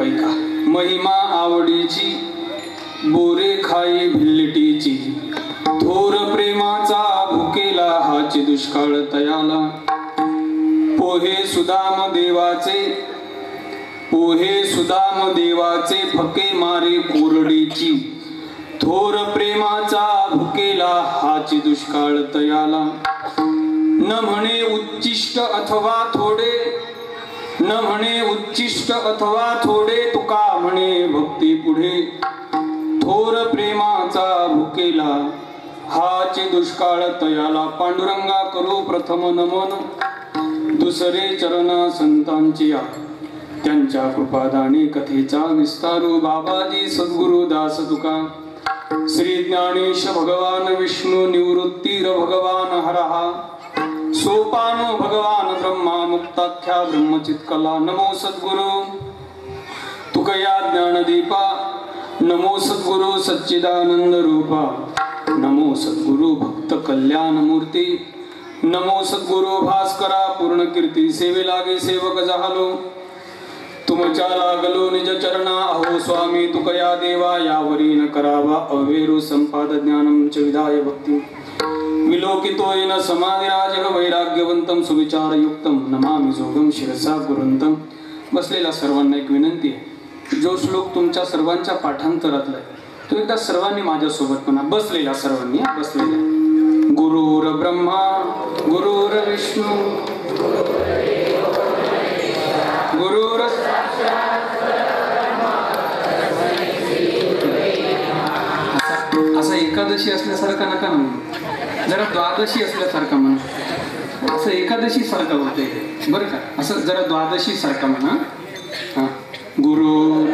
ऐका महिमा आवडीची बोरे खाई भिल्लटीची थोर प्रेमाचा भुकेला हाची दुष्काळ तयाला पोहे सुदाम देवाचे फके मारे कोरडीची थोर प्रेमाचा भुकेला हाची दुष्काळ तयाला न म्हणे उच्चिष्ट अथवा थोडे तुका म्हणे भक्ती पुढे थोर प्रेमाचा भुकेला हाचे दुष्काळ तयाला पांडुरंगा करू प्रथम नमन दुसरे चरण संतांची त्यांच्या कृपादानी कथेचा विस्तारू बाबाजी सद्गुरु दास तुका श्री ज्ञानेश भगवान विष्णु निवृत्तीर भगवान हरहा सोपानो भगवान ब्रह्मा मुक्ताख्या ब्रह्मचित्कला नमो सद्गुरु तुकया ज्ञानदीपा नमो सद्गुरु सच्चिदानंद रूपा नमो सद्गुरु भक्त कल्याण मूर्ती नमो सद्गुरु भास्करा पूर्ण कीर्ती सेवे लागे सेवक झालो तुमच्या लागलो निज चरणा अहो स्वामी तुकया देवा यावरी न करावा अवेरू संपाद ज्ञानम च विधाय भक्ती विलोकितोयन समाधिराज वैराग्यवंतम सुविचारयुक्तम नमामि जोगम शिरसा गुरुंतम बसलेला सर्वांना एक विनंती आहे जो श्लोक तुमच्या सर्वांच्या पाठांतरातला आहे तो एकदा सर्वांनी माझ्या सोबत म्हणा बसलेला सर्वांनी बसलेला गुरुर ब्रह्मा गुरुर विष्णू गुरुर असं एकादशी असल्यासारखा नका म्हणून जरा द्वादशी असल्यासारखा म्हणा असं एकादशी सारखं होतंय बरं का असं जरा द्वादशी सारखा म्हणा हा गुरु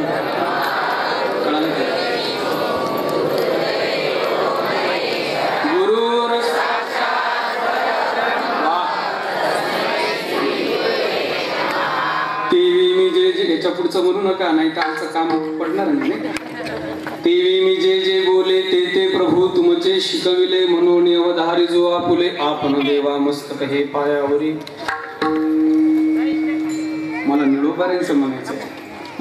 याच्या पुढचं म्हणू नका नाही तर आमचं काम पडणार नाही तेवी मी जे जे बोले ते प्रभू तुमचे शिकविले म्हणून अवधारी जो आपुले आपण देवा मस्तक हे पायावरी मला निळोबाऱ्यांचं म्हणायचं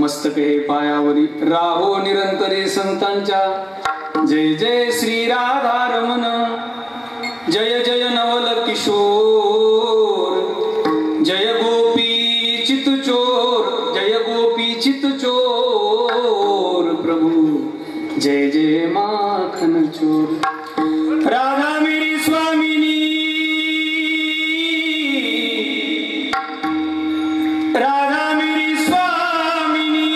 मस्तक हे पायावरी राहो निरंतरे संतांच्या जय जय श्री राधा रमण जय जय नवल किशोर जय गोपी चितचोर जय गोपी चितचोर प्रभु जय जय माखन चोर राधा मेरी स्वामिनी राधा मेरी स्वामिनी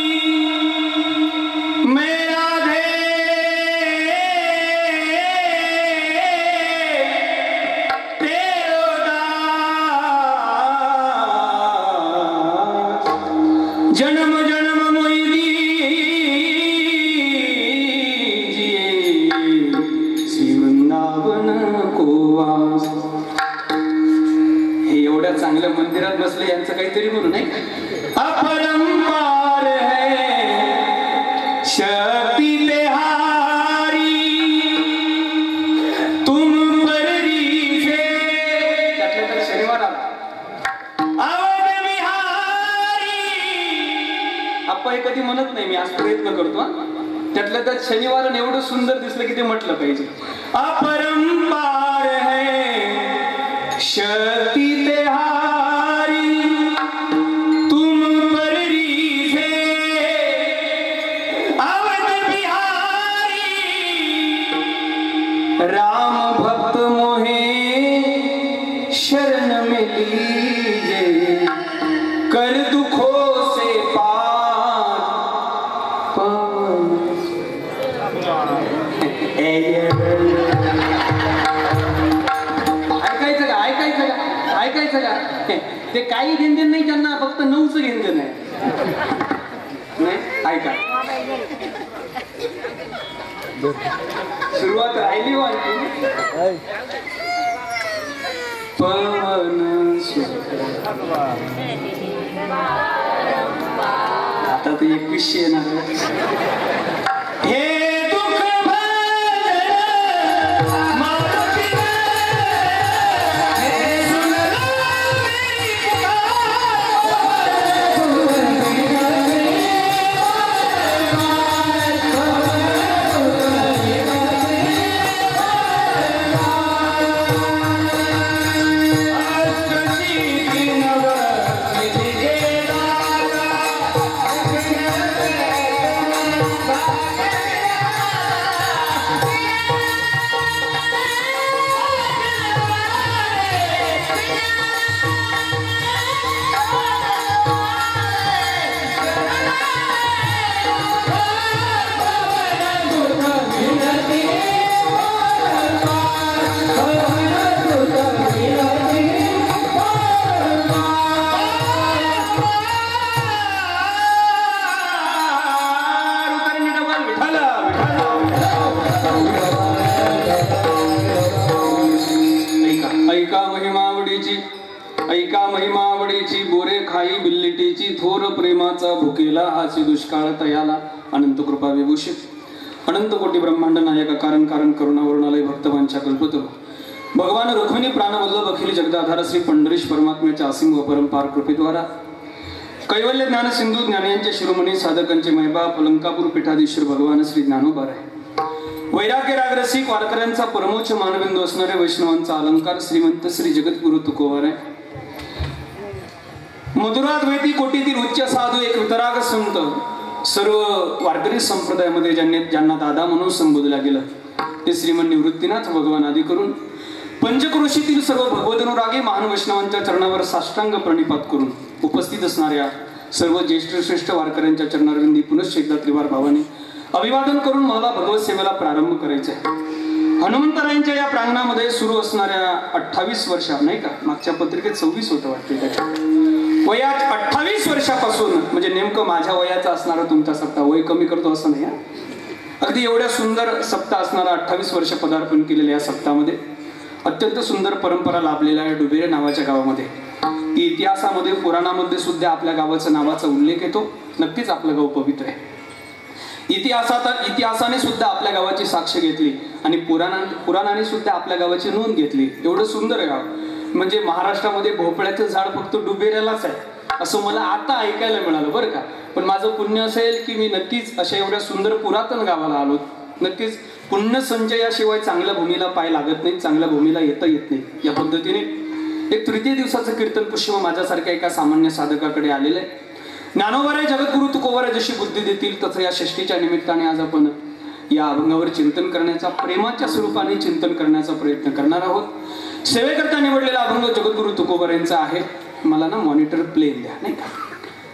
मैं राधे तेरो दास जन्म जन्म मोई दीजिए श्री वृंदावन को वास हे एवढ्या चांगल्या मंदिरात बसले यांचं काहीतरी म्हणू नाही अपरंपार है शक्ति तिहारी तुम बररी से त्यातल्या शनिवार अवध विहारी आपण हे कधी म्हणत नाही मी आज प्रयत्न करतो त्यातल्या त्यात शनिवार एवढं सुंदर दिसलं की ते म्हटलं पाहिजे अपरंपार है शक्ति तिहारी तुम बररी से अवध बिहारी राम भक्त मोहे शरण में लीजे कर दुखों से पार ऐकायचं का ते काही घेणदेण नाही त्यांना फक्त 9चं घेणदेण नाही ऐका सुरुवात राहिली पवन आता तर 21 येणार हे स्पेशालिटीची थोर प्रेमाचा भुकेला हाची दुष्काळ तयाला अनंत कृपा विभूषित अनंत कोटी ब्रह्मांड नायक कारण कारण करुणावरुणालय भक्तवांच्या कल्पतरू भगवान रुक्मिणी प्राणवल्लभ अखिल जगदाधार श्री पंढरीश परमात्म्याच्या असीम व परंपार कृपेद्वारा कैवल्य ज्ञान सिंधू ज्ञानियांचे शिरोमणी साधकांचे मैबाप अलंकापूर पीठाधीश्वर भगवान श्री ज्ञानोबा आहे वैराग्य रागरसिक वारकऱ्यांचा परमोच्च मानबिंदू असणारे वैष्णवांचा अलंकार श्रीमंत श्री जगद्गुरु तुकोबार आहे मधुराद्वैती कोटीतील उच्च साधू एक वितराग संत सर्व वारकरी संप्रदायामध्ये ज्यांना दादा म्हणून संबोधला गेलं ते श्रीमंत निवृत्तीनाथ भगवान आदी करून पंचक्रोशीतील सर्व भगवदनुरागी महान वैष्णवांच्या चरणावर साष्टांग प्रणिपात करून उपस्थित असणाऱ्या सर्व ज्येष्ठ श्रेष्ठ वारकऱ्यांच्या चरणारविंदी पुनश्च एकदा त्रिवार भावाने अभिवादन करून मला भगवत सेवेला प्रारंभ करायचा आहे. हनुमंतरायांच्या या प्रांगणामध्ये सुरू असणाऱ्या 28 वर्षा नाही का मागच्या पत्रिकेत 26 होतं वाटते त्याच्या वयात 28 वर्षापासून म्हणजे नेमकं माझ्या वयाचा असणारा तुमचा सप्ताह वय कमी करतो असं नाही अगदी एवढ्या सुंदर सप्ताह असणारा 28 वर्ष पदार्पण केलेल्या या सप्ताहामध्ये अत्यंत सुंदर परंपरा लाभलेल्या आहे डुबेरे नावाच्या गावामध्ये. इतिहासामध्ये पुराणामध्ये सुद्धा आपल्या नावाचा उल्लेख येतो. नक्कीच आपलं गाव पवित्र आहे. इतिहासाने सुद्धा आपल्या गावाची साक्ष घेतली आणि पुराणाने सुद्धा आपल्या गावाची नोंद घेतली. एवढं सुंदर गाव म्हणजे महाराष्ट्रामध्ये भोपळ्याचं झाड फक्त डुबेऱ्यालाच आहे असं मला आता ऐकायला मिळालं बरं का. पण माझं पुण्य असेल की मी नक्कीच अशा एवढ्या सुंदर पुरातन गावाला आलो. नक्कीच पुण्य संचयाशिवाय चांगल्या भूमीला पाय लागत नाही चांगल्या भूमीला येता येत नाही. या पद्धतीने एक तृतीय दिवसाचं कीर्तन पुष्प माझ्यासारख्या एका सामान्य साधकाकडे आलेलं आहे. ज्ञानोबाराय जगद्गुरु तुकोबाराय जशी बुद्धी देतील तसं या षष्टीच्या निमित्ताने आज आपण या अभंगावर चिंतन करण्याचा प्रेमाच्या स्वरूपाने चिंतन करण्याचा प्रयत्न करणार आहोत. सेवेकरता निवडलेला अभंग जगद्गुरु तुकोबारायांचा आहे. मला ना मॉनिटर प्लेन द्या नाही का.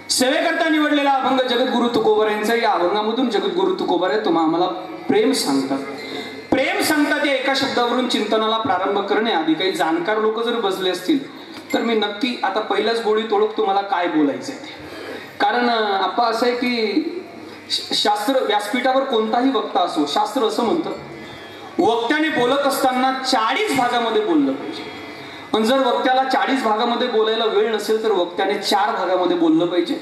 सेवेकरता निवडलेला अभंग जगद्गुरु तुकोबारायांचा. या अभंगामधून जगद्गुरु तुकोबाराय तुम्हा आम्हाला प्रेम सांगतात या एका शब्दावरून चिंतनाला प्रारंभ करण्याआधी काही जाणकार लोक जर बसले असतील तर मी नक्की आता पहिल्याच गोळीत ओळख तुम्हाला काय बोलायचंय ते. कारण आपा असं आहे की शास्त्र व्यासपीठावर कोणताही वक्ता असो शास्त्र असं म्हणतं वक्त्याने बोलत असताना 40 भागामध्ये बोललं पाहिजे. पण जर वक्त्याला 40 भागामध्ये बोलायला वेळ नसेल तर वक्त्याने 4 भागामध्ये बोललं पाहिजे.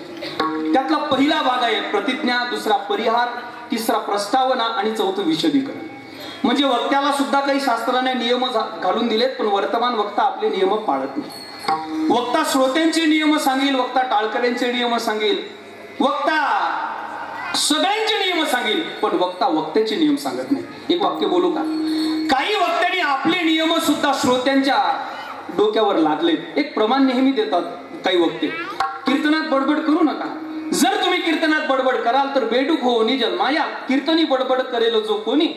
त्यातला पहिला भाग आहे प्रतिज्ञा, दुसरा परिहार, तिसरा प्रस्तावना आणि चौथं विशदीकरण. म्हणजे वक्त्याला सुद्धा काही शास्त्राने नियम घालून दिलेत पण वर्तमान वक्ता आपले नियम पाळत नाही. वक्ता श्रोत्यांचे नियम सांगेल, वक्ता टाळकऱ्यांचे नियम सांगेल, वक्ता सगळ्यांचे नियम सांगेल पण वक्ता वक्त्याचे नियम सांगत नाही. एक वाक्य बोलू का. काही वक्त्यांनी आपले नियम सुद्धा श्रोत्यांच्या डोक्यावर लादलेत. एक प्रमाण नेहमी देतात काही वक्ते. कीर्तनात बडबड करू नका. जर तुम्ही कीर्तनात बडबड कराल तर बेडूक होऊनी जन्मा. या कीर्तनी बडबड करेल जो कोणी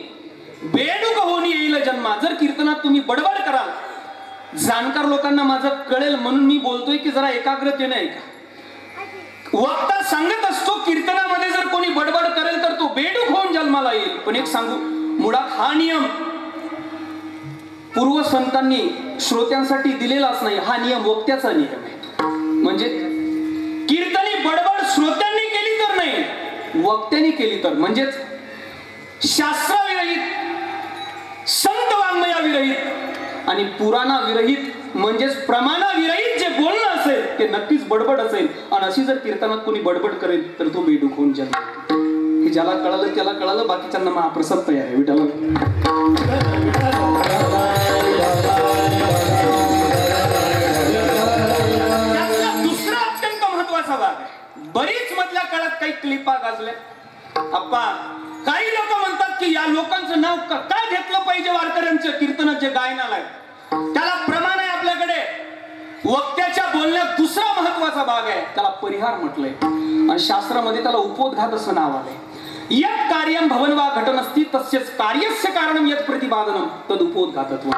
बेडूक होऊनी येईल जन्मा. जर कीर्तनात तुम्ही बडबड कराल जाणकार लोकांना माझं कळेल म्हणून मी बोलतोय की जरा एकाग्रतेने ऐका. वक्ता सांगत असतो कीर्तनामध्ये जर कोणी बडबड करेल तर तो बेडूक होऊन जन्माला येईल. पण एक सांगू मुळात हा नियम पूर्व संतांनी श्रोत्यांसाठी दिलेलाच नाही. हा नियम वक्त्याचा नियम आहे. म्हणजे कीर्तनी बडबड श्रोत्यांनी केली तर नाही वक्त्यांनी केली तर म्हणजेच शास्त्राविरहित संत वाङ्मयाविरहित आणि पुराणाविरहित म्हणजेच प्रमाणाविरहित जे बोलणं असेल ते नक्कीच बडबड असेल. आणि अशी जर कीर्तनात कोणी बडबड करेल तर तो बेडूक होऊन जन्म. हे ज्याला कळालं त्याला कळालं. बाकीच्यांना महाप्रसाद तयार आहे. विठाला दुसरा अत्यंत महत्वाचा भाग आहे. बरीच मधल्या काळात काही क्लिपा गाजल्या. अप्पा काही लोक म्हणतात की या लोकांचं नाव का घेतलं पाहिजे वारकऱ्यांचं कीर्तनात जे गायनाला आहे त्याला प्रमाण आहे आपल्याकडे. वक्त्याच्या बोलण्यात दुसरा महत्वाचा भाग आहे त्याला परिहार म्हटलंय आणि शास्त्रामध्ये त्याला उपोद्घात असं नाव आलंय. यत् कार्यं भवन वा घटनस्ति तस्यच कार्यस्य कारणं यत् प्रतिपादनं तद उपोद्घातत्व.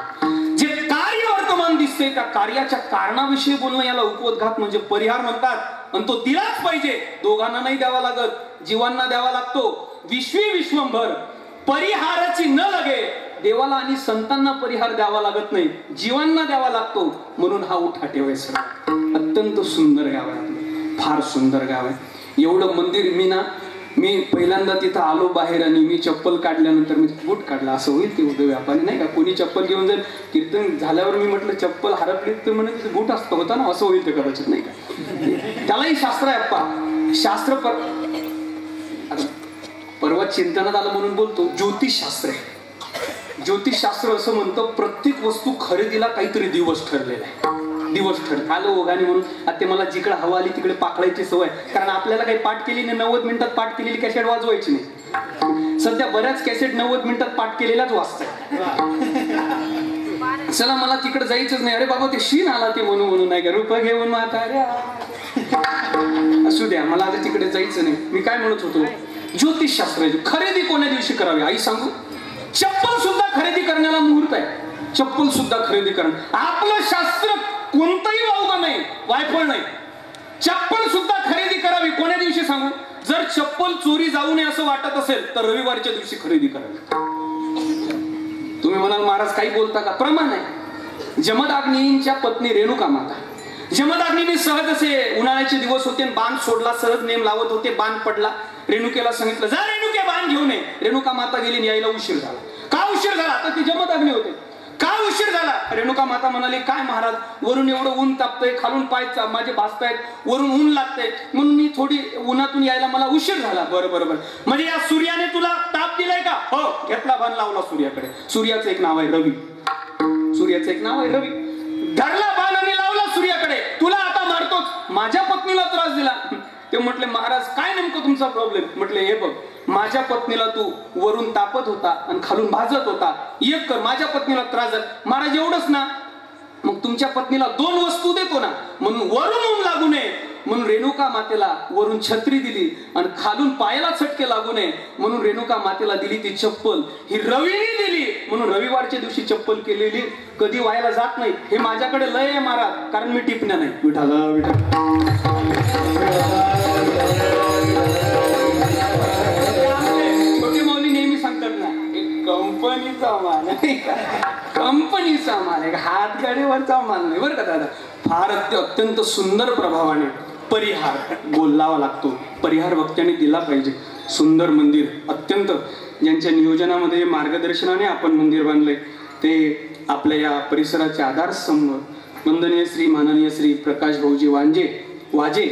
जे कार्य वर्तमान दिसते त्या कार्याच्या कारणाविषयी बोलणं याला उपोद्घात म्हणजे परिहार म्हणतात. आणि तो दिलाच पाहिजे. दोघांना नाही द्यावा लागत जीवांना द्यावा लागतो. विश्वंभर परिहाराची न लगे. देवाला आणि संतांना परिहार द्यावा लागत नाही जीवांना द्यावा लागतो. म्हणून हा उठा ठेवायचा. अत्यंत सुंदर गाव आहे. फार सुंदर गाव आहे. एवढं मंदिर मी ना मी पहिल्यांदा तिथं आलो बाहेर आणि मी चप्पल काढल्यानंतर मी बूट काढला. असं होईल ते उद्या व्यापारी नाही का, कोणी चप्पल घेऊन जाईल. कीर्तन झाल्यावर मी म्हटलं चप्पल हरपली तर म्हणे बूट असतं होता ना, असं होईल ते कदाचित नाही का. त्यालाही शास्त्र आहे अप्पा. शास्त्र परवा चिंतनात आलं म्हणून बोलतो. ज्योतिषशास्त्र आहे. ज्योतिषशास्त्र असं म्हणतं प्रत्येक वस्तू खरेदीला काहीतरी दिवस ठरलेला आहे. दिवस ठर आलं ओघाने म्हणून आता मला जिकडे हवा आली तिकडे पाकळायची सवय. कारण आपल्याला काही पाठ केली नाही, 90 मिनिटात पाठ केलेली कॅसेट वाजवायची नाही. सध्या बऱ्याच कॅसेट 90 मिनिटात पाठ केलेल्याच वाजताय. चला मला तिकडे जायचंच नाही. अरे बाबा ते शीन आला ते म्हणून नाही का, रूप घेऊन म्हाताऱ्या असू द्या, मला आता तिकडे जायचं नाही. मी काय म्हणत होतो, ज्योतिषशास्त्राची खरेदी कोण्या दिवशी करावी आई सांगू. चप्पल सुद्धा खरेदी करण्याला मुहूर्त आहे. चप्पल सुद्धा खरेदी करणं. आपलं शास्त्र कोणतंही वावगं नाही, वायफळ नाही. चप्पल सुद्धा खरेदी करावी कोण्या दिवशी सांगू. जर चप्पल चोरी जाऊ नये असं वाटत असेल तर रविवारच्या दिवशी खरेदी करावी. तुम्ही म्हणाल महाराज काही बोलता का, प्रमाण आहे. जमदाग्नींच्या पत्नी रेणुका माता, जमदाग्नीने सहज असे उन्हाळ्याचे दिवस होते, बाण सोडला, सहज नेम लावत होते, बाण पडला. रेणुकेला सांगितलं जा रेणुके बाण घेऊन ये. रेणुका माता गेली, यायला उशीर झाला. का उशीर झाला तर ती जमदाग्नी होते. का उशीर झाला. रेणुका माता म्हणाली काय महाराज वरून एवढं ऊन तापतंय, खालून पाय माझे भाजतायत, वरून ऊन लागतंय, म्हणून मी थोडी उन्हातून यायला मला उशीर झाला. बरं बरोबर, म्हणजे या सूर्याने तुला ताप दिलाय का. हो, घेतला बाण लावला सूर्याकडे. सूर्याचं एक नाव आहे रवी. सूर्याचं एक नाव आहे रवी. धरला बाण आणि लावला सूर्याकडे. तुला आता मारतोच, माझ्या पत्नीला त्रास दिला. ते म्हटले महाराज काय नेमकं तुमचा प्रॉब्लेम. म्हटले हे बघ, माझ्या पत्नीला तू वरून तापत होता आणि खालून भाजत होता, एक कर. माझ्या पत्नीला त्रास झाला. महाराज एवढंच ना, मग तुमच्या पत्नीला 2 वस्तू देतो ना. म्हणून वरून ऊन लागू नये म्हणून रेणुका मातेला वरून छत्री दिली आणि खालून पायाला चटके लागू नये म्हणून रेणुका मातेला दिली ती चप्पल. ही रवीने दिली म्हणून रविवारच्या दिवशी चप्पल केलेली कधी व्हायला जात नाही. हे माझ्याकडे लय आहे महाराज, कारण मी टिपण्या नाही. विठाला छोटी मौली नेहमी सांगतात ना, कंपनीचा माल आहे, कंपनीचा माल आहे, हातगाडीवरचा माल नाही बरं का दादा. फार अत्यंत सुंदर प्रभावाने परिहार बोलावा लागतो. परिहार वक्त्याने दिला पाहिजे. सुंदर मंदिर, अत्यंत ज्यांच्या नियोजनामध्ये मार्गदर्शनाने आपण मंदिर बांधलंय ते आपल्या या परिसराचे आधारस्तंभ वंदनीय श्री माननीय श्री प्रकाश भाऊजी वाजे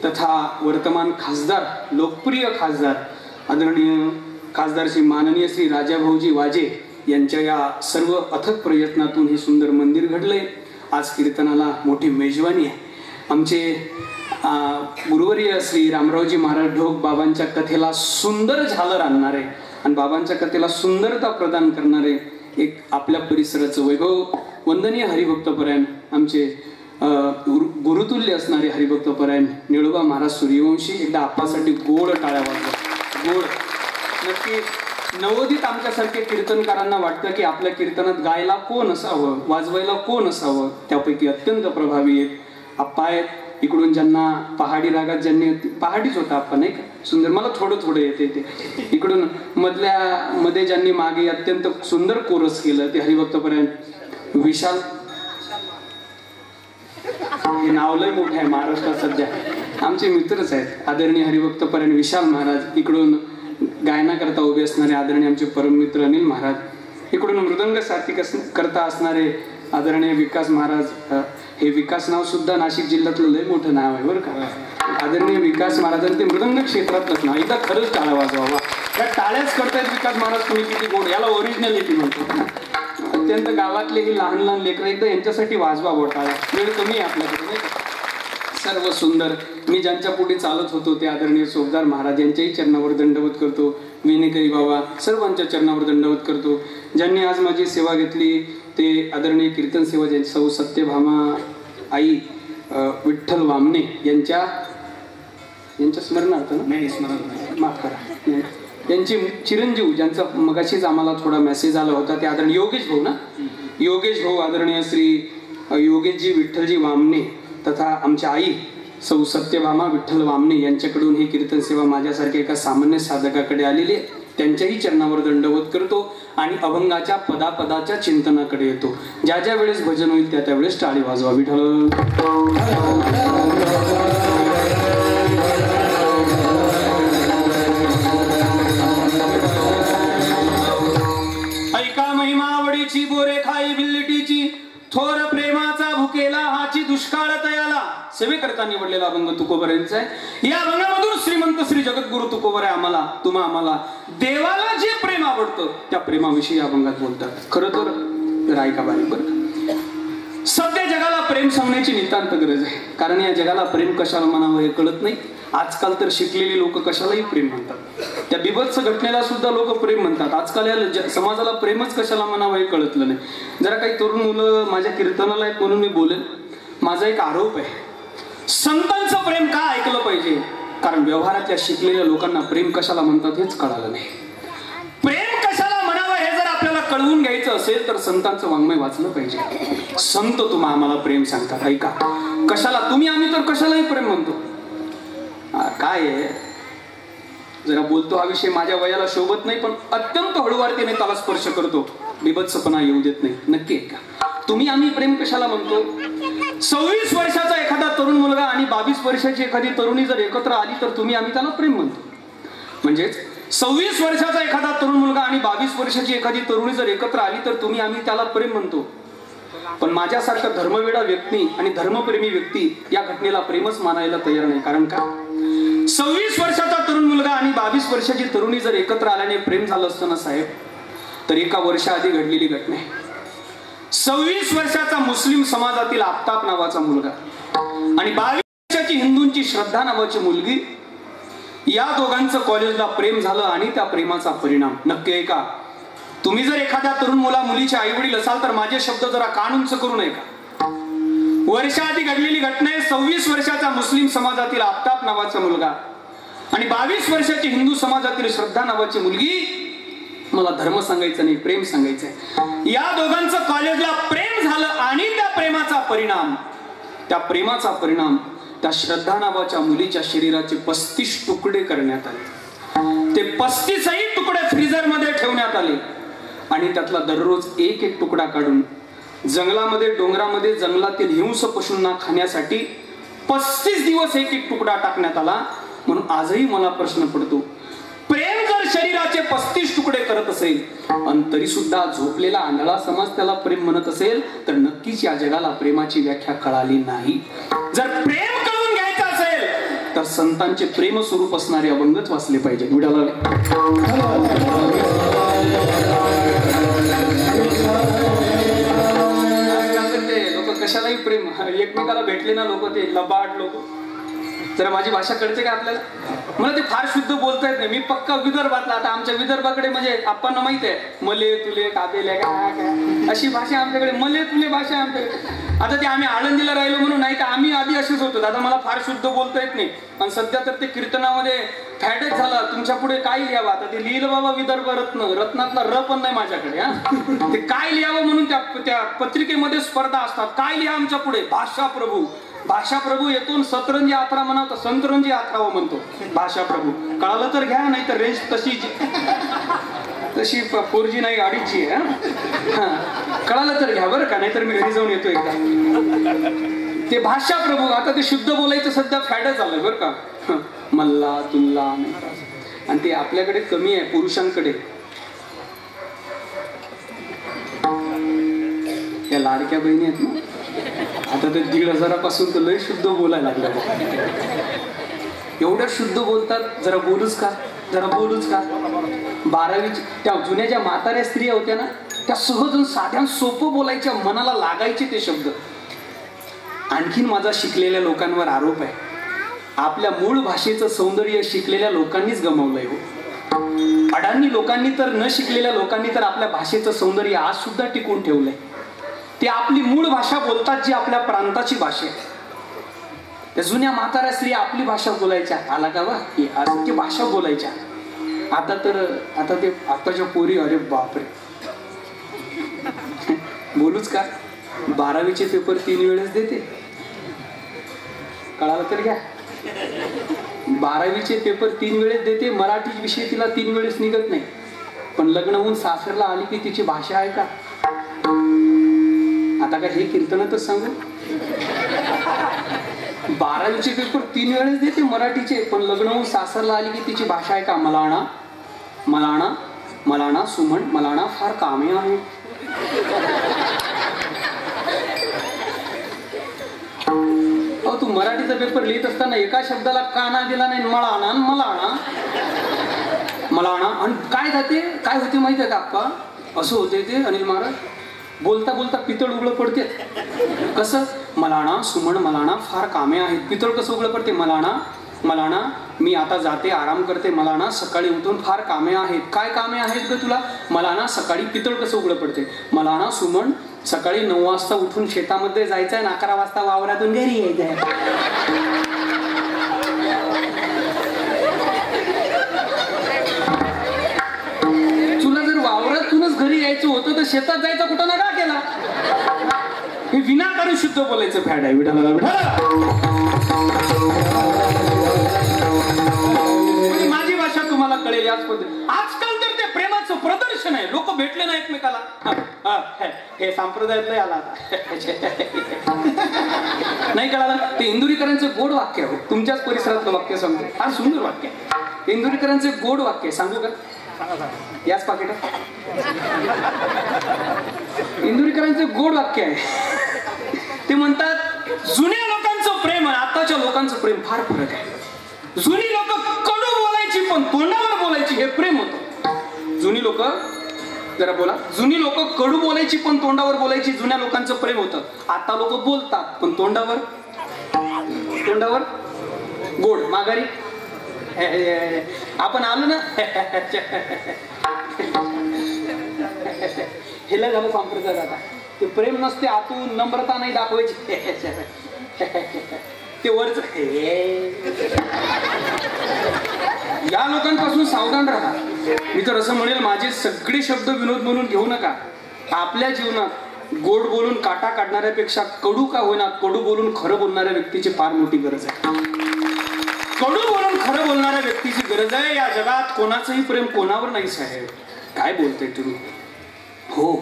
तथा वर्तमान खासदार, लोकप्रिय खासदार आदरणीय खासदार श्री माननीय श्री राजा भाऊजी वाजे यांच्या या सर्व अथक प्रयत्नातून हे सुंदर मंदिर घडलंय. आज कीर्तनाला मोठी मेजवानी आहे. आमचे गुरुवर्य श्री रामरावजी महाराज ढोक बाबांच्या कथेला सुंदर झालर आणणारे आणि बाबांच्या कथेला सुंदरता प्रदान करणारे एक आपल्या परिसराचं वैभव वंदनीय हरिभक्तपरायण आमचे गुरुतुल्य असणारे हरिभक्तपरायण निळोबा महाराज सूर्यवंशी. एकदा आप्पासाठी गोड टाळ्या वाजवा. गोड नक्की नवोदित आमच्यासारखे कीर्तनकारांना वाटतं की आपल्या कीर्तनात गायला कोण असावं, वाजवायला कोण असावं. त्यापैकी अत्यंत प्रभावी आहेत आप्पा आहेत. इकडून ज्यांना पहाडी रागात ज्यांनी पहाडीच होता आप्पा नाही का, सुंदर. मला थोडं येते ते. इकडून मध्ये ज्यांनी मागे अत्यंत सुंदर कोरस केलं ते हरिभक्तपरायण विशाल. हे नाव लय मोठं आहे महाराष्ट्रात सध्या. आमचे मित्रच आहेत आदरणीय हरिभक्तपरायण विशाल महाराज. इकडून गायना करता उभे असणारे आदरणीय आमचे परममित्र अनिल महाराज. इकडून मृदंग साथी करता असणारे आदरणीय विकास महाराज. हे विकास नाव सुद्धा नाशिक जिल्ह्यातलं लय मोठं नाव आहे बरं का. आदरणीय विकास महाराजांनी ते मृदंग क्षेत्रातलंच नाव. एकदा खरंच टाळ्या वाजवावा. या टाळ्याच करतायत विकास महाराज. तुम्ही किती गोड, याला ओरिजिनॅलिटी म्हणतो. अत्यंत गावातले ही लहान लहान लेकरं एकदा यांच्यासाठी वाजवा टाळ्या. वेळ कमी आहे आपल्याकडे नाही का. सर्व सुंदर. मी ज्यांच्या पुढे चालत होतो ते आदरणीय सोबदार महाराज यांच्याही चरणावर दंडवत करतो. विनेकरी बाबा सर्वांच्या चरणावर दंडवत करतो. ज्यांनी आज माझी सेवा घेतली ते आदरणीय कीर्तन सेवा सौ सत्यभामा आई विठ्ठल वामने यांच्या स्मरणार्थ नाही, स्मरण माफ करा, त्यांची चिरंजीव ज्यांचा मगाशीच आम्हाला थोडा मेसेज आला होता ते आदरणीय योगेश भाऊ ना, योगेश भाऊ आदरणीय श्री योगेशजी विठ्ठलजी वामने तथा आमच्या आई सौ सत्यभामा विठ्ठल वामने यांच्याकडून ही कीर्तन सेवा माझ्यासारख्या एका सामान्य साधकाकडे आलेली आहे. त्यांच्याही चरणावर दंडवत करतो आणि अभंगाच्या पदापदाच्या चिंतनाकडे येतो. ज्या ज्या वेळेस भजन होईल त्या त्यावेळेस टाळी वाजवा. विठ्ठल सेवेकरता निवडलेला अभंग तुकोबऱ्यांचा आहे. या अभंगामधून श्रीमंत श्री जगद्गुरु तुकोबरे आम्हाला आम्हाला देवाला जे प्रेम आवडतं त्या प्रेमाविषयी अभंगात बोलतात. खरं तर ऐका बारीक बरं. सध्या जगाला प्रेम सांगण्याची नितांत गरज आहे. कारण या जगाला प्रेम कशाला म्हणावं हे कळत नाही. आजकाल तर शिकलेली लोक कशालाही प्रेम म्हणतात. त्या बिभत्स घटनेला सुद्धा लोक प्रेम म्हणतात. आजकाल या समाजाला प्रेमच कशाला म्हणावं हे कळतलं नाही. जरा काही तरुण मुलं माझ्या कीर्तनाला आहेत म्हणून मी बोलेन. माझा एक आरोप आहे, संतांचं प्रेम का ऐकलं पाहिजे? कारण व्यवहारातल्या शिकलेल्या लोकांना प्रेम कशाला म्हणतात हेच कळालं नाही. प्रेम कशाला म्हणावं हे जर आपल्याला कळवून घ्यायचं असेल तर संतांचं वाङ्मय वाचलं पाहिजे. संत तुम्हा आम्हाला प्रेम सांगतात. ऐका, कशाला तुम्ही आम्ही तर कशालाही प्रेम म्हणतो. काय आहे, जरा बोलतो हा विषय माझ्या वयाला शोभत नाही, पण अत्यंत हळूवारतेने त्याला स्पर्श करतो. बिभत्सपणा येऊ देत नाही. नक्की आहे का? तुम्ही आम्ही प्रेम कशाला म्हणतो? 26 वर्षाचा एखादा तरुण मुलगा आणि 22 वर्षाची एखादी तरुणी जर एकत्र आली तर तुम्ही आम्ही त्याला प्रेम म्हणतो. म्हणजेच 26 वर्षाचा एखादा तरुण मुलगा आणि 22 वर्षाची एखादी तरुणी जर एकत्र आली तर तुम्ही आम्ही त्याला प्रेम म्हणतो. पण माझ्यासारखा धर्मवेडा व्यक्ती आणि धर्मप्रेमी व्यक्ती या घटनेला प्रेमच मानायला तयार नाही. कारण का? 26 वर्षाचा तरुण मुलगा आणि 22 वर्षाची तरुणी जर एकत्र आल्याने प्रेम झालं असतं ना साहेब, तर एका वर्षाआधी घडलेली घटना आहे. 26 वर्षाचा मुस्लिम समाजातील आफताब नावाचा मुलगा आणि 22 वर्षाची हिंदूंची श्रद्धा नावाची मुलगी, या दोघांचं कॉलेजला प्रेम झालं आणि त्या प्रेमाचा परिणाम नक्की आहे का? तुम्ही जर एखाद्या तरुण मुलीचे आई वडील असाल तर माझे शब्द जरा कान उंच करू नये का? वर्षाआधी घडलेली घटना आहे. 26 वर्षाचा मुस्लिम समाजातील आफताब नावाचा मुलगा आणि 22 वर्षाची हिंदू समाजातील श्रद्धा नावाची मुलगी. मला धर्म सांगायचं नाही, प्रेम सांगायचंय. या दोघांचं कॉलेजला प्रेम झालं आणि त्या प्रेमाचा परिणाम त्या श्रद्धा नावाच्या मुलीच्या शरीराचे 35 तुकडे करण्यात आले. ते 35ही तुकडे फ्रीजर मध्ये ठेवण्यात आले आणि त्यातला दररोज एक एक तुकडा काढून जंगलामध्ये डोंगरामध्ये जंगलातील हिंस पशूंना खाण्यासाठी 35 दिवस एक एक तुकडा टाकण्यात आला. म्हणून आजही मला प्रश्न पडतो, प्रेम जर शरीराचे 35 तुकडे करत असेल आणि तरी सुद्धा झोपलेला आंधळा समाज त्याला प्रेम म्हणत असेल तर नक्कीच या जगाला प्रेमाची व्याख्या कळाली नाही. जर प्रेम कळून घ्यायचं असेल तर संतांचे प्रेम स्वरूप असणारे अभंगच वाचले पाहिजे. लोक कशालाही प्रेम, एकमेकाला भेटले ना लोक ते लबाड लोक. जरा माझी भाषा कळते का आपल्याला? मला ते फार शुद्ध बोलता येत नाही. मी पक्का विदर्भातला. आता आमच्या विदर्भाकडे म्हणजे आपण माहित आहे, मले तुले कापेले काय अशी भाषा आमच्याकडे, मले तुले भाषा आमच्याकडे. आता ते आम्ही आळंदीला राहिलो म्हणून, नाही तर आम्ही आधी असेच होतो. आता मला फार शुद्ध बोलता येत नाही. आणि सध्या तर ते कीर्तनामध्ये फॅडच झाला. तुमच्या पुढे काय लिहावं? आता ते लिहिलं बाबा विदर्भ रत्नातला र पण नाही माझ्याकडे. हा, ते काय लिहावं म्हणून त्या पत्रिकेमध्ये स्पर्धा असतात. काय लिहा आमच्या पुढे? भाषा प्रभू येतून सतरंजी आथरा म्हणावं तर संतरंजी आथरावं म्हणतो भाषा प्रभू. कळालं तर घ्या, नाही तर रेंज तशी 4G नाही, गाडीची आहे. कळालं तर घ्या बरं का, नाहीतर मी घरी जाऊन येतो एकदा. ते भाषा प्रभू, आता ते शुद्ध बोलायचं सध्या फॅडच झालंय बरं का. मल्ला तुल्ला आणि ते आपल्याकडे कमी आहे पुरुषांकडे. या लाडक्या बहिणी आहेत ना, आता ते 1,500 पासून तर लय शुद्ध बोलायला लागलं. एवढ्या शुद्ध बोलतात. जरा बोलूच का 12वी त्या जुन्या ज्या म्हाताऱ्या स्त्रिया होत्या ना, त्या सहज साध्या सोपं बोलायच्या, मनाला लागायचे ते शब्द. आणखीन माझा शिकलेल्या लोकांवर आरोप आहे, आपल्या मूळ भाषेचं सौंदर्य शिकलेल्या लोकांनीच गमावलंय हो. अडाणी लोकांनी तर, न शिकलेल्या लोकांनी तर आपल्या भाषेचं सौंदर्य आज सुद्धा टिकून ठेवलंय. ते आपली मूळ भाषा बोलतात, जी आपल्या प्रांताची भाषा आहे. त्या जुन्या म्हाताऱ्या स्त्री आपली भाषा बोलायच्या, आला का वा असं भाषा बोलायच्या. आता ते आताच्या पोरी, अरे बापरे, बोलूच का? 12वीचे पेपर 3 वेळेस देते. कळालं तर घ्या, 12वीचे पेपर 3 वेळेस देते. मराठी विषय तिला 3 वेळेस निघत नाही. पण लग्न होऊन सासरला आली की तिची भाषा आहे का? आता काय हे कीर्तनातच सांगू? 12वीचे पेपर 3 वेळेस देते मराठीचे, पण लग्न होऊन सासरला आली की तिची भाषा आहे का? मलाणा सुमन मलाणा फार कामे आहे. तू मराठीचा पेपर लिहित असताना एका शब्दाला काना दिला नाही, मला आणा मला आणा मला आणा. आणि काय होते माहिती आहे का आप्पा, असं होते ते अनिल महाराज, बोलता बोलता पितळ उघडं पडते. कसं? मलाणा सुमन मलाणा फार कामे आहेत. पितळ कसं उघडं पडते? मलाणा मी आता जाते, आराम करते. मलाणा सकाळी उठून फार कामे आहेत. काय कामे आहेत ग तुला? मलाणा सकाळी पितळ कसं उघडं पडते? मलाणा सुमन सकाळी 9 वाजता उठून शेतामध्ये जायचंय आणि 11 वाजता वावरातून घरी यायचंय. तुला जर वावरातूनच घरी यायचं होतं तर शेतात जायचं कुठं ना का केला? हे विनाकारण शुद्ध बोलायचं फॅड आहे. विठाला माझी भाषा तुम्हाला कळेल याच पद्धती. आजकाल तर ते प्रेमाचं प्रदर्शन आहे. लोक भेटले ना एकमेकाला, हे संप्रदायातलं आला नाही कळालं. ते इंदुरीकरांचं गोड वाक्य आहे. तुमच्याच परिसरातलं वाक्य सांगतो, फार सुंदर वाक्य आहे. इंदुरीकरांचे गोड वाक्य सांगू का? याच पाकिटात इंदुरीकरांचे गोड वाक्य आहे. ते म्हणतात, जुन्या लोकांचं प्रेम आणि आताच्या लोकांचं प्रेम फार फरक आहे. जुनी लोक कडू बोलायची पण तोंडावर बोलायची, हे प्रेम होतं. जुनी लोक, जरा बोला, जुनी लोक कडू बोलायची पण तोंडावर बोलायची, जुन्या लोकांचं प्रेम होतं. आता लोक बोलतात पण तोंडावर गोड माघारी. आपण आलो ना हेला झालं संप्रदाय. आता ते प्रेम नसते, आतून नम्रता नाही दाखवायची, ते वरच. या लोकांपासून सावधान राहा. मी तर असं म्हणेल, माझे सगळे शब्द विनोद म्हणून घेऊ नका. आपल्या जीवनात गोड बोलून काटा काढणाऱ्यापेक्षा कडू का होईना कडू बोलून खरं बोलणाऱ्या व्यक्तीची फार मोठी गरज आहे. कडू बोलून खरं बोलणाऱ्या व्यक्तीची गरज आहे. या जगात कोणाचंही प्रेम कोणावर नाही साहेब. काय बोलताय तुम्ही? हो,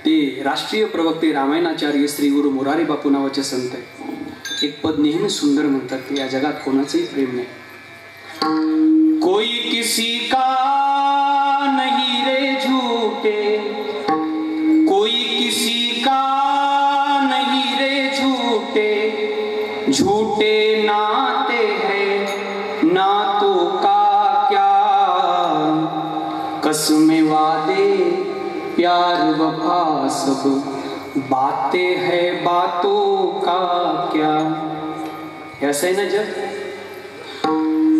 ते राष्ट्रीय प्रवक्ते रामायणाचार्य श्री गुरु मोरारी बापू नावाचे संत आहे. एक पद नेहमी सुंदर म्हणतात की या जगात कोणाचंही प्रेम नाही. कोई किसी का नहीं रे झूठे, कोई किसी का नहीं रे झूठे, झूठे नाते हैं नातों का क्या, कसमें वादे प्यार वफा सब बातें हैं बातों का क्या. ऐसा है ना जब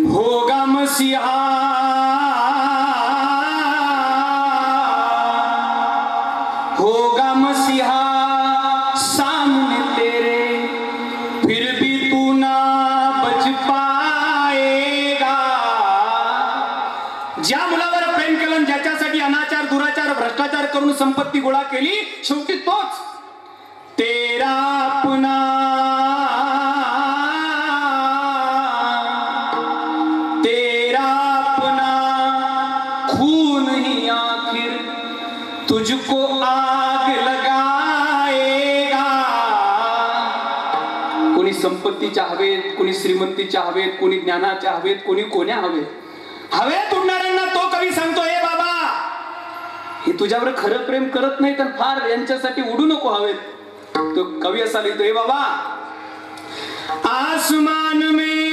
होगा मसीहा सामने तेरे, फिर भी तू ना बच पाएगा. ज्या मुलावर प्रेम केलं, ज्याच्यासाठी अनाचार दुराचार भ्रष्टाचार करून संपत्ती गोळा केली, शेवटी तोच तेरा अपना तुझको आग लगाएगा. कोणी संपत्तीच्या हवेत, कोणी श्रीमंतीच्या हवेत, कोणी ज्ञानाच्या हवेत, कोणी कोण्या हवेत. हवेत उडणाऱ्यांना तो कवी सांगतो, हे बाबा, हे तुझ्यावर खरं प्रेम करत नाही तर फार यांच्यासाठी उडू नको हवेत. तो कवी असा लिहितो, हे बाबा, आसमान में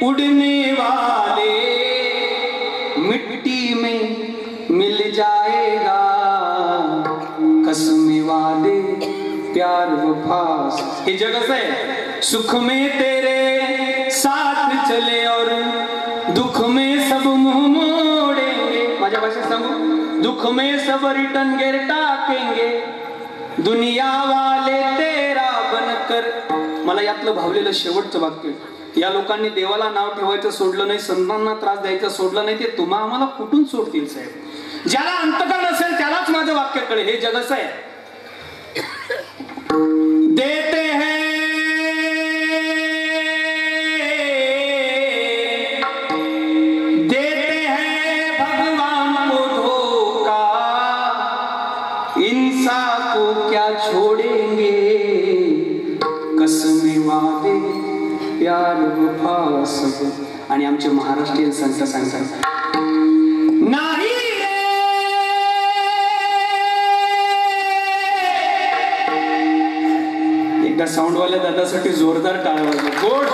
उड़ने वाले मिट्टी में मिल जाएगा, कसमें वादे प्यार वफा. हे जग असं आहे, सुख में तेरे साथ चले और दुख में सब मुंह मोड़ेंगे. माझ्या भाषेत सांगू, दुख में सब रिटर्न गेर टाकेंगे, दुनिया वाले तेरा बनकर. मला यातलं भावलेलं शेवटचं वाक्य, या लोकांनी देवाला नाव ठेवायचं सोडलं नाही, संतांना त्रास द्यायचं सोडलं नाही, ते तुम्हा आम्हाला कुठून सोडतील साहेब. ज्याला अंतकरण असेल त्यालाच माझं वाक्य कळे. हे जग असं आहे, देते हैं भगवान को धोखा, इंसान को क्या छोड़ेंगे, कसमें वादे प्यार वफा सब. आणि आमचे महाराष्ट्रीयन संत सांगतात, नाही रे एकदा साऊंडवाल्या दादासाठी जोरदार टाळ्या वाजवा. गोड.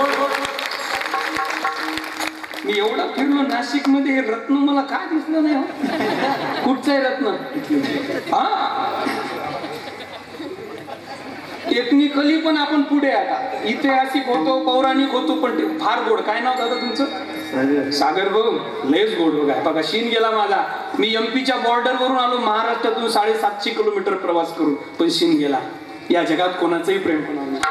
मी एवढा फिरलो नाशिक मध्ये, हे रत्न मला काय दिसलं नाही. कुठचं आहे रत्न? हा, टेक्निकली पण आपण पुढे. आता ऐतिहासिक होतो, पौराणिक होतो, पण ते फार गोड. काय नाव दादा तुमचं? सागर भाऊ. लयच गोड बघा. बघा शीन गेला माझा. मी एमपीच्या बॉर्डर वरून आलो, महाराष्ट्रातून 750 किलोमीटर प्रवास करून, पण शीन गेला. या जगात कोणाचंही प्रेम होणार नाही.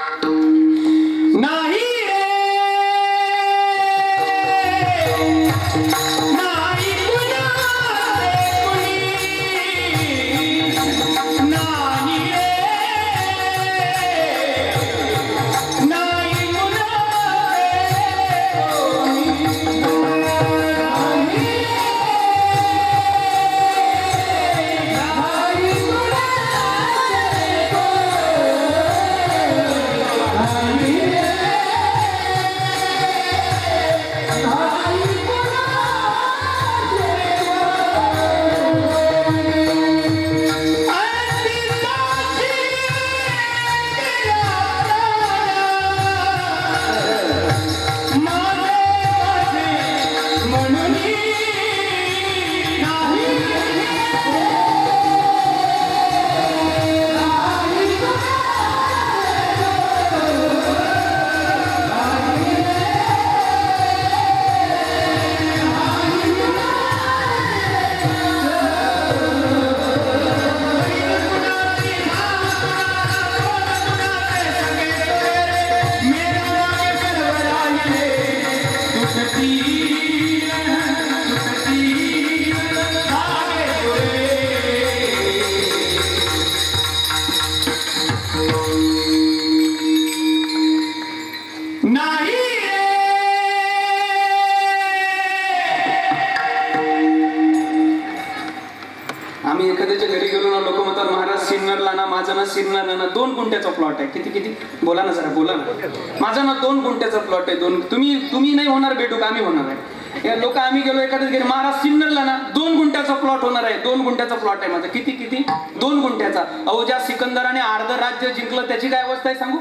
आम्ही एखाद्याच्या घरी गेलो ना, लोक म्हणतात महाराज सिन्नरला ना, माझा ना सिन्नरला ना 2 गुंठ्याचा प्लॉट आहे. किती किती बोला ना जरा, बोला ना. माझा ना 2 गुंठ्याचा प्लॉट आहे. तुम्ही नाही होणार बेटूक, आम्ही होणार आहे. या लोक आम्ही गेलो एखाद्या घरी, महाराज सिन्नरला ना 2 गुंठ्याचा प्लॉट होणार आहे. 2 गुंठ्याचा प्लॉट आहे माझा. किती किती 2 गुंठ्याचा. अहो, ज्या सिकंदराने अर्ध राज्य जिंकलं त्याची काय अवस्था आहे सांगू?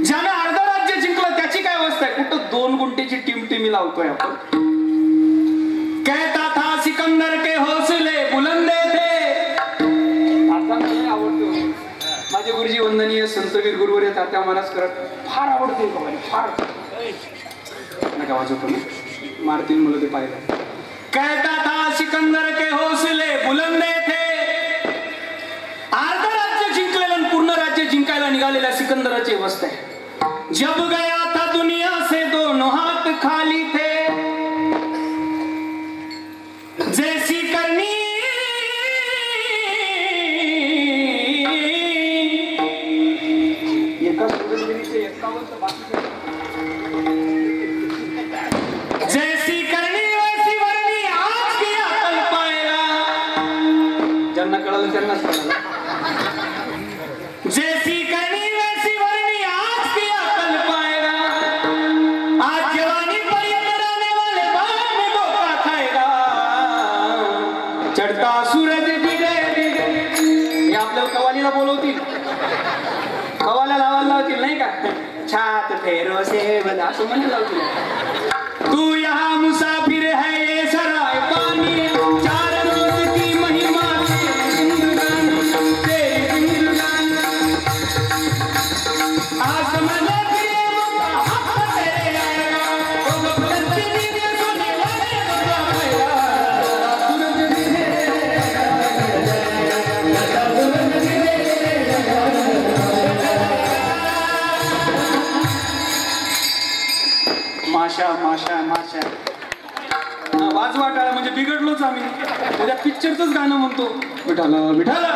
ज्याने अर्ध राज्य जिंकलं त्याची काय अवस्था आहे? कुठं 2 गुंठ्याची टिमटिमी लावतोय आपण. कहता था सिकंदर के हौसले बुलंदे थे. आता मला आवडतो माझे गुरुजी वंदनीय संतवीर गुरुवर तात्या महाराज करत. फार आवडते कवाली, फार. नका वाजवतो ना, मारतील मला ते पाहिलं. कहता था सिकंदर के हौसले बुलंदे थे. अर्ध राज्य जिंकलेलं पूर्ण राज्य जिंकायला निघालेल्या सिकंदराची अवस्था आहे. जब गया था दुनिया से दोनों हाथ खाली थे. जैसी करनी जैसी करनी वैसी वरनी आज किया कल पाएगा. ज्यांना कळलं त्यांनाच कळलं. जैसी करनी वैसी वरनी आज किया कल पाएगा. आज जवानी पर रहने वाले बाद में धोखा खाएगा. चढता सूरज दिगे दिगे. हे आपल्याला कवालीला बोलवतील, कवाल्या लावायला लावतील नाही का? छात फेरो से बना असं म्हणे लावतील. तू यहाँ मुसाफिर है ये सराय पानी. 4 रोज की महिमा जिंदगानी तेरी जिंदगानी. आज समझ फिरे मौका हक तेरे आएगा. तो बुलंदी नींद सोने वाले मौका आएगा. सूरज दिखे माशा माशा माशा. वाजवा टाळा म्हणजे बिघडलोच आम्ही. त्याच्या पिक्चरच गाणं म्हणतो, विठाला विठाला.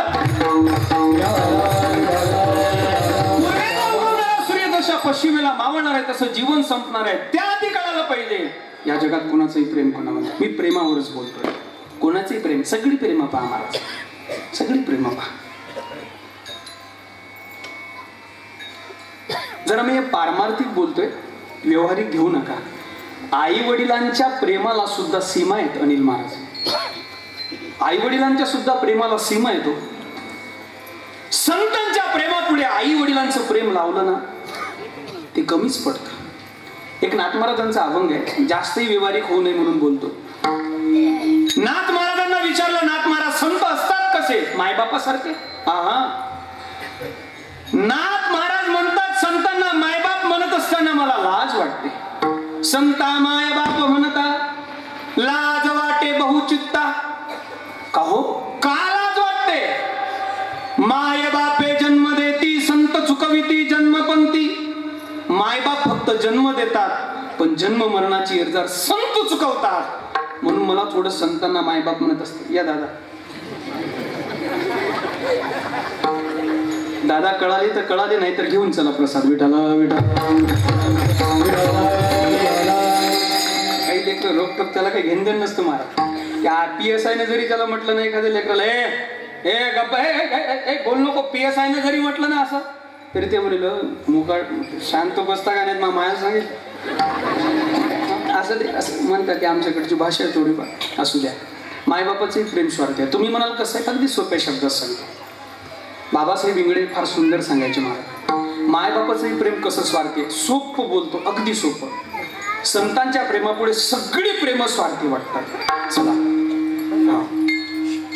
सूर्यदशा पश्चिमेला मावणार आहे, तसं जीवन संपणार आहे. त्याआधी कळायला पाहिजे या जगात कोणाचंही प्रेम कोणावर. मी प्रेमावरच बोलतोय. कोणाचंही प्रेम, सगळी प्रेम पहा महाराज, सगळी प्रेम पहा. जरा मी पारमार्थिक बोलतोय, व्यवहारिक घेऊ नका. आई वडिलांच्या प्रेमाला सुद्धा सीमा आहेत अनिल महाराज. आई वडिलांच्या सुद्धा प्रेमाला सीमा येतो. संतांच्या प्रेमापुढे आई वडिलांचं प्रेम लावलं ना ते कमीच पडतं. एक नाथ महाराजांचा अभंग आहे, जास्तही व्यवहारिक होऊ नये म्हणून बोलतो. नाथ महाराजांना विचारलं, नाथ महाराज संत असतात कसे? मायबापासारखे? हा. नाथ महाराज म्हणतात, संतांना मायबाप म्हणत असताना मला लाज वाटते. संता मायबाप म्हणता लाज वाटे बहुचित्ता. का हो? का लाज वाटते? माय बापे जन्म देती संत चुकविती जन्मपंथी. मायबाप फक्त जन्म देतात पण जन्म मरणाची इर्जार संत चुकवतात. म्हणून मला थोडं संतांना मायबाप म्हणत असते. या दादा दादा कळाली तर कळाली, नाही तर घेऊन चला प्रसाद. विठाला विठा. काही लेकर रोखटोक त्याला काही घेणदेण नसतं महाराज. त्या PSI ने जरी त्याला म्हटलं नाही एखाद्या लेकराला ए गप्पा हे बोल नको, PSI ने जरी म्हटलं ना असं तरी ते म्हणलं मुका शांत बसता का नाही माया सांगेल असं. ते असं म्हणतात की आमच्याकडची भाषा आहे थोडीफार. असू द्या. मायबापाचंही प्रेम स्वार्थ आहे. तुम्ही म्हणाल कसं आहे? अगदी सोप्या शब्दात सांगतो. बाबासाहेब इंगळे फार सुंदर सांगायचे मला. मायबापाचंही प्रेम कसं स्वार्थी आहे. सोपं बोलतो, अगदी सोपं. संतांच्या प्रेमापुढे सगळी प्रेम स्वार्थी वाटतात. चला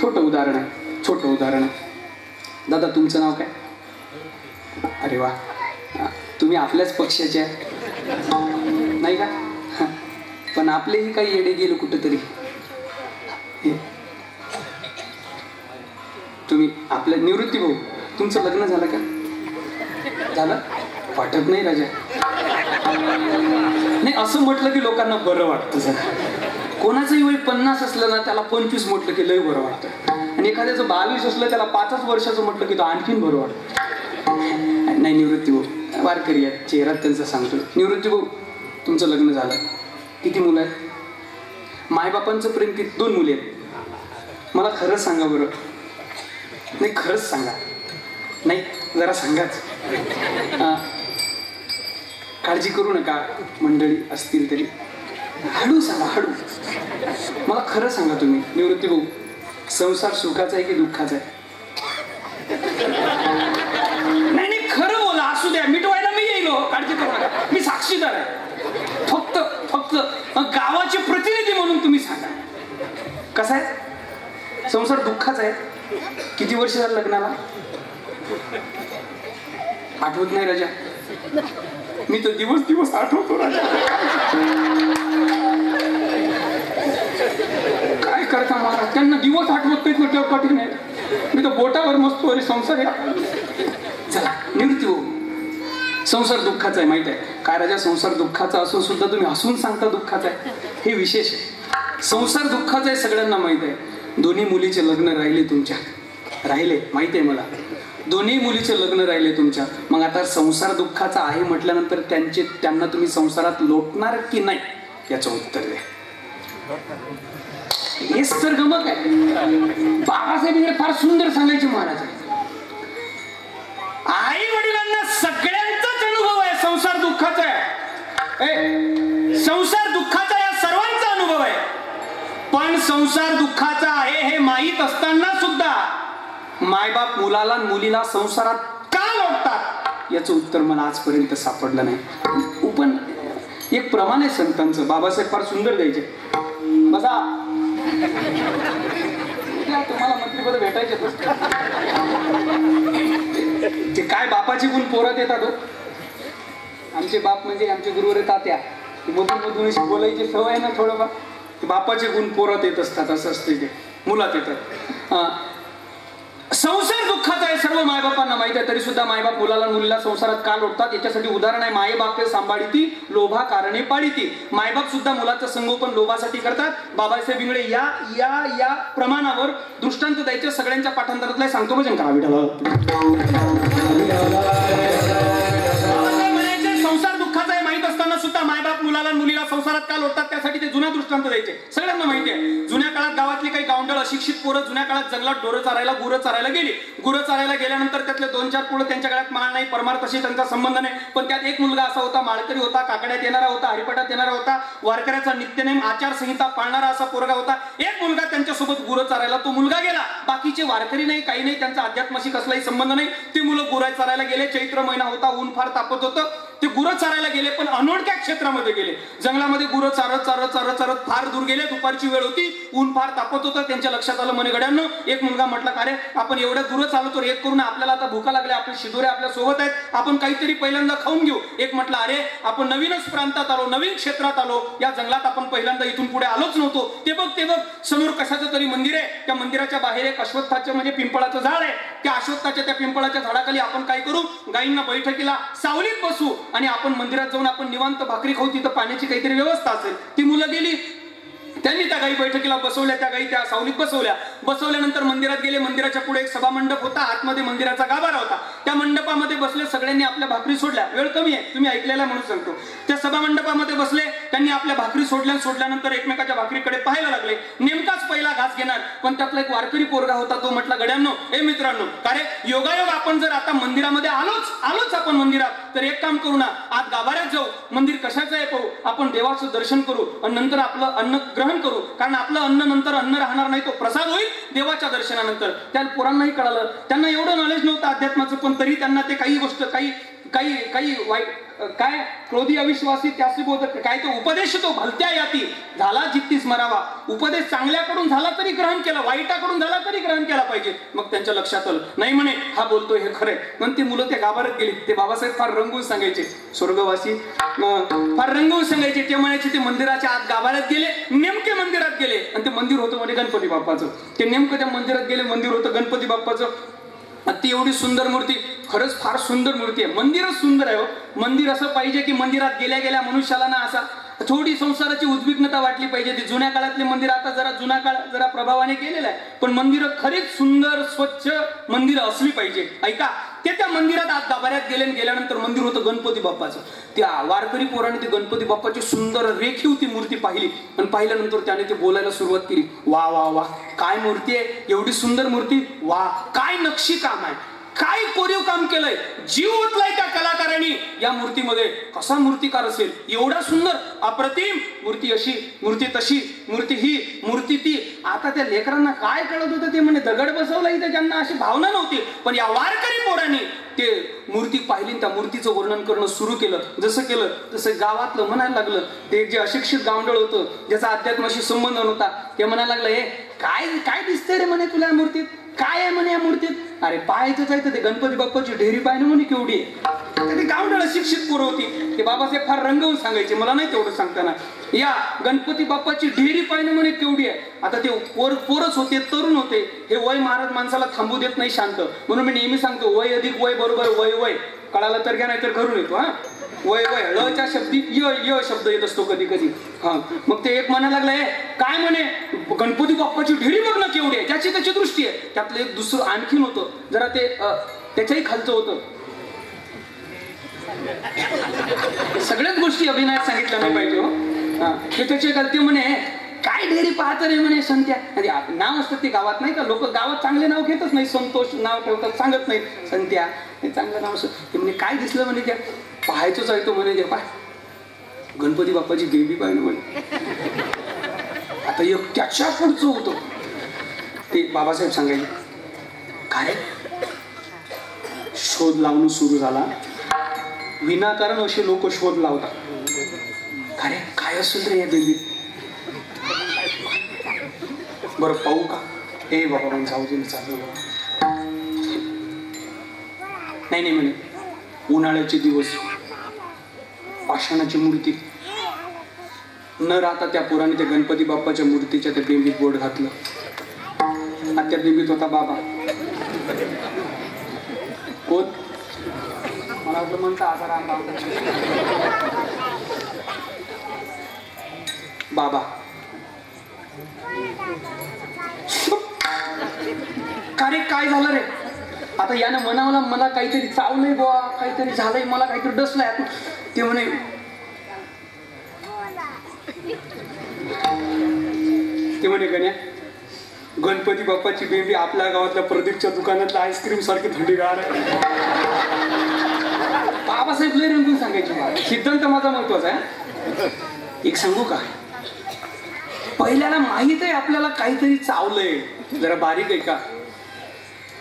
छोटं उदाहरण आहे, छोटं उदाहरण आहे. दादा तुमचं नाव काय? अरे वा, तुम्ही आपल्याच पक्षाचे आहे नाही का? पण आपलेही काही येडे गेलो कुठेतरी. तुम्ही आपल्या निवृत्ती भाऊ, तुमचं लग्न झालं का? झालं? वाटत नाही राजा. नाही असं म्हटलं की लोकांना बरं वाटतं. जरा कोणाचंही वय 50 असलं ना त्याला 25 म्हटलं की लय बरं वाटतं. आणि एखाद्याचं 22 असलं त्याला 5 वर्षाचं म्हटलं की तो आणखीन बरं वाटतं. नाही निवृत्ती भाऊ वारकरी आहेत, चेहरा त्यांचा सांगतो. निवृत्ती भाऊ तुमचं लग्न झालं, किती मुलं आहेत? मायबापांचं प्रेम किती? 2 मुली आहेत. मला खरंच सांगा बरं. नाही खरंच सांगा. नाही जरा सांगाच. काळजी करू नका मंडळी असतील तरी. हळू सांगा, हळू. मला खरं सांगा तुम्ही निवृत्ती भाऊ, संसार सुखाचा आहे की दुःखाचा आहे? नाही नाही खरं बोला. असू द्या, मिटवायला मी येईल. काळजी करू नका, मी साक्षीदार आहे. फक्त फक्त गावाचे प्रतिनिधी म्हणून तुम्ही सांगा कसा आहे संसार? दुःखाचा आहे. किती वर्ष झालं लग्नाला? आठवत नाही राजा? मी तर दिवस दिवस आठवतो राजा. काय करता महाराज, त्यांना दिवस आठवत नाहीत म्हटल्यावर कठीण आहे. मी तर बोटावर मस्त अरे संसार आहे. चला निवृत्ती हो, संसार दुःखाचा आहे माहित आहे काय राजा? संसार दुःखाचा असून सुद्धा तुम्ही हसून सांगता दुःखाचा आहे, हे विशेष आहे. संसार दुःखाचा आहे सगळ्यांना माहित आहे. दोन्ही मुलीचे लग्न राहिले तुमच्या, राहिले माहिती आहे मला. दोन्ही मुलीचे लग्न राहिले तुमच्या. मग आता संसार दुःखाचा आहे म्हटल्यानंतर त्यांना तुम्ही संसारात लोटणार की नाही याचं उत्तर द्या. हेच तर गमक आहे. बाबासाहेब फार सुंदर सांगायचे महाराज. आई वडिलांना सगळ्यांचाच अनुभव आहे संसार दुःखाचा आहे. संसार दुःखाचा या सर्वांचा अनुभव आहे. पण संसार दुःखाचा आहे हे माहीत असताना सुद्धा मायबाप मुलाला मुलीला संसारात का लोटतात याचं उत्तर मला आजपर्यंत सापडलं नाही. पण एक प्रमाण आहे संतांचं. बाबासाहेब फार सुंदर द्यायचे. बसा, तुम्हाला मंत्रिपद भेटायचे. ते काय बापाची गुण पोरात येतात हो. आमचे बाप म्हणजे आमचे गुरुवर तात्या, मधून मधून बोलायची सवय ना थोडंफार. बापाचे गुण पोरात येत असतात, असं असते ते मुलात येतात. संसार दुःखाचा आहे सर्व मायबापांना माहित आहे. तरी सुद्धा मायबाप मुलाला मुलीला संसारात का लोटतात याच्यासाठी उदाहरण आहे. माये बापे सांभाळीती लोभा कारणे पाळीती. मायबाप सुद्धा मुलाचं संगोपन लोभासाठी करतात. बाबासाहेब इंगळे या या या प्रमाणावर दृष्टांत द्यायचे. सगळ्यांच्या पाठांतरातला सांगतो, भजन करा विठाला. संसार दुःखाचा आहे माहित असताना सुद्धा मायबाप मुलाला मुलीला संसारात लोटतात का लोटतात त्यासाठी ते जुना दृष्टांत द्यायचे. सगळ्यांना माहिती आहे जुन्या काळात गावातली काही गावंडळ अशिक्षित पोरं जुन्या काळात जंगलात गुरं चारायला गेली. गुरं चारायला गेल्यानंतर त्यातले 2-4 पोरं त्यांच्या गळ्यात माळ नाही, परमार तशी त्यांचा संबंध नाही, पण त्यात एक मुलगा असा होता, माळकरी होता, काकड्यात येणारा होता, हरिपाठात येणारा होता, वारकऱ्याचा नित्यनेम आचारसंहिता पाळणारा असा पोरगा होता. एक मुलगा त्यांच्यासोबत गुरं चारायला, तो मुलगा गेला. बाकीचे वारकरी नाही, काही नाही, त्यांचा अध्यात्माशी कसलाही संबंध नाही. ते मुलं गुरं चारायला गेले. चैत्र महिना होता, ऊन फार तापत होतं. ते गुरं चारायला गेले, पण अनोळख्या क्षेत्रामध्ये गेले. जंगलामध्ये गुरं चारत फार दूर गेले. दुपारची वेळ होती, ऊन फार तापत होतं. त्यांच्या लक्षात आलं, म्हणे गड्यांनो, एक मुलगा म्हटला, का रे आपण एवढ्या गुरं चालवतो, एक करून आपल्याला आता भूका लागल्या, आपले शिदोरे आपल्या सोबत आहेत, आपण काहीतरी पहिल्यांदा खाऊन घेऊ. एक म्हटलं, अरे आपण नवीनच प्रांतात आलो, नवीन क्षेत्रात आलो, या जंगलात आपण पहिल्यांदा इथून पुढे आलोच नव्हतो. ते बघ समोर कशाचं तरी मंदिर आहे. त्या मंदिराच्या बाहेर एक अश्वत्थाचं म्हणजे पिंपळाचं झाड आहे. त्या अश्वत्थाच्या त्या पिंपळाच्या झाडाखाली आपण काय करू, गायींना बैठकीला सावलीत बसू आणि आपण मंदिरात जाऊन आपण निवांत भाकरी खाऊ. तिथं पाण्याची काहीतरी व्यवस्था असेल. ती मुलं गेली, त्यांनी त्या गाई बैठकीला बसवल्या, त्या गाई त्या सावलीत बसवल्यानंतर मंदिरात गेले. मंदिराच्या पुढे एक सभा मंडप होता, आतमध्ये मंदिराचा गाभारा होता. त्या मंडपामध्ये बसले, सगळ्यांनी आपल्या भाकरी सोडल्या. वेळ कमी आहे, तुम्ही ऐकलेला म्हणून सांगतो. त्या सभा मंडपामध्ये बसले, त्यांनी आपल्या भाकरी सोडल्यानंतर एकमेकाच्या भाकरीकडे पाहायला लागले. नेमकाच पहिला घास घेणार, पण त्यातला एक वारकरी पोरगा होता. तो म्हटला, गड्यांनो, हे मित्रांनो, का रे योगायोग आपण जर आता मंदिरामध्ये आलोच आपण मंदिरात, तर एक काम करू ना, आज गाभाऱ्यात जाऊ. मंदिर कशाचं आहे पाहू, आपण देवाचं दर्शन करू आणि नंतर आपलं अन्न ग्रहण करू. कारण आपलं अन्न नंतर अन्न राहणार नाही, तो प्रसाद होईल देवाच्या दर्शनानंतर. त्या पोरांनाही कळालं, त्यांना एवढं नॉलेज नव्हतं अध्यात्माचं, पण तरी त्यांना ते काही गोष्ट काही वाईट काय क्रोधी अविश्वासी त्यासी बोधक काय तो उपदेश तो भलत्या याती झाला जित्तीस मरावा. उपदेश चांगल्याकडून झाला तरी ग्रहण केला, वाईटाकडून झाला तरी ग्रहण केला पाहिजे. मग त्यांच्या लक्षात आलं, नाही म्हणे हा बोलतोय हे खरंय. म्हणून ती मुलं त्या गाभाऱ्यात गेली. ते बाबासाहेब फार रंगवून सांगायचे, स्वर्गवासी फार रंगवून सांगायचे. ते म्हणायचे ते मंदिराच्या आत गाभाऱ्यात गेले, नेमके मंदिरात गेले आणि ते मंदिर होतं म्हणजे गणपती बाप्पाचं. ते नेमकं त्या मंदिरात गेले, मंदिर होतं गणपती बाप्पाचं. ती एवढी सुंदर मूर्ती, खरंच फार सुंदर मूर्ती आहे. मंदिरच सुंदर आहे हो. मंदिर असं पाहिजे की मंदिरात गेल्या मनुष्याला ना असा थोडी संसाराची उद्विग्नता वाटली पाहिजे. ती जुन्या काळातले मंदिर आता जुना काळ जरा प्रभावाने केलेला आहे, पण मंदिर खरीच सुंदर स्वच्छ मंदिर असली पाहिजे. ऐका, ते त्या मंदिरात आत गाभाऱ्यात गेल्यानंतर मंदिर होतं गणपती बाप्पाचं. त्या वारकरी पोराने ती गणपती बाप्पाची सुंदर रेखीव ती मूर्ती पाहिली आणि पाहिल्यानंतर त्याने ते बोलायला सुरुवात केली, वा वा वा, काय मूर्ती आहे, एवढी सुंदर मूर्ती, वा काय नक्षी काम आहे, काय कोरीव काम केलंय, जीव ओतलाय त्या कलाकारांनी या मूर्तीमध्ये. कसा मूर्तिकार असेल, एवढा सुंदर अप्रतिम मूर्ती, अशी मूर्ती तशी, मूर्ती ही मूर्ती ती. आता त्या लेकरांना काय कळत होतं, ते म्हणे दगड बसवला इथे, ज्यांना अशी भावना नव्हती. पण या वारकरी पोरांनी ते मूर्ती पाहिली, त्या मूर्तीचं वर्णन करणं सुरू केलं. जसं केलं तसं गावातलं म्हणायला लागलं. ते जे अशिक्षित गावंडळ होतं, ज्याचा अध्यात्माशी संबंध नव्हता, ते म्हणायला लागलं, हे काय दिसतंय रे म्हणे तुला या मूर्तीत, काय आहे म्हणे या मूर्तीत. अरे पाहायचंच आहे तर ते गणपती बाप्पाची ढेरी पाहिजे म्हणे केवढी आहे. ते गावंडळ अशिक्षित पोरं होती. ते बाबासाहेब फार रंगवून सांगायचे, मला नाही तेवढं सांगताना, या गणपती बाप्पाची ढेरी पाहिजे म्हणे केवढी आहे. आता ते पोरच होते, तरुण होते. हे वय महाराज माणसाला थांबू देत नाही शांत. म्हणून मी नेहमी सांगतो, वय अधिक वय बरोबर वय कळाला तर घ्या, नाही तर घरून येतो. हा, वय ळच्या शब्दी य शब्द येत असतो कधी कधी. हा, मग ते एक म्हणायला लागलाय, काय म्हणे गणपती बाप्पाची ढेरी बघ ना केवढी आहे. ज्याची त्याची दृष्टी आहे. त्यातलं एक दुसरं आणखीन होतं, जरा ते त्याच्याही खालचं होतं. सगळ्याच गोष्टी अभिनयात सांगितल्या नाही पाहिजे हो. हा, ते त्याची गलती म्हणे, काय ढेरी पाहत रे म्हणे संत्या. नाव असतं ते गावात, नाही का, लोक गावात चांगले नाव घेतच नाही, संतोष नाव ठेवतात, सांगत नाही संत्या, हे चांगलं नाव असतं. ते म्हणे काय दिसलं म्हणे, त्या पाहायचंच आहे तो म्हणे, ते पाय गणपती बाप्पाची देवी पाहिजे म्हणे. आता एक त्याच्या पुढचं होतं, ते बाबासाहेब सांगायचे, काय शोध लावणं सुरू झाला. विनाकारण असे लोक शोध लावतात. काय असेल रे या देवीत, बरं पाहू का, ए बाबा जाऊ दे, चालू नाही म्हणे. उन्हाळ्याचे दिवस, पाषाणाची मूर्ती न राहता त्या पोराने त्या गणपती बाप्पाच्या मूर्तीच्या त्या बेंबीत बोट घातलं. त्या बेंबीत होता बाबा. कोण मला आपलं म्हणता आजार बाबा. का रे काय झालं रे. आता यानं म्हणावला, मला काहीतरी चावलंय बुवा, काहीतरी झालंय, मला काहीतरी डसलंय. ते म्हणे ते म्हणे गण्या, गणपती बाप्पाची बेंबी आपल्या गावातल्या प्रदीपच्या दुकानातल्या आईस्क्रीम सारखी थंडीगार आहे. बाबासाहेब लय रंगून सांगायचे. सिद्धांत माझा महत्वाचा आहे. एक सांगू का, पहिल्याला माहित आहे आपल्याला काहीतरी चावलंय, जरा बारीक आहे का,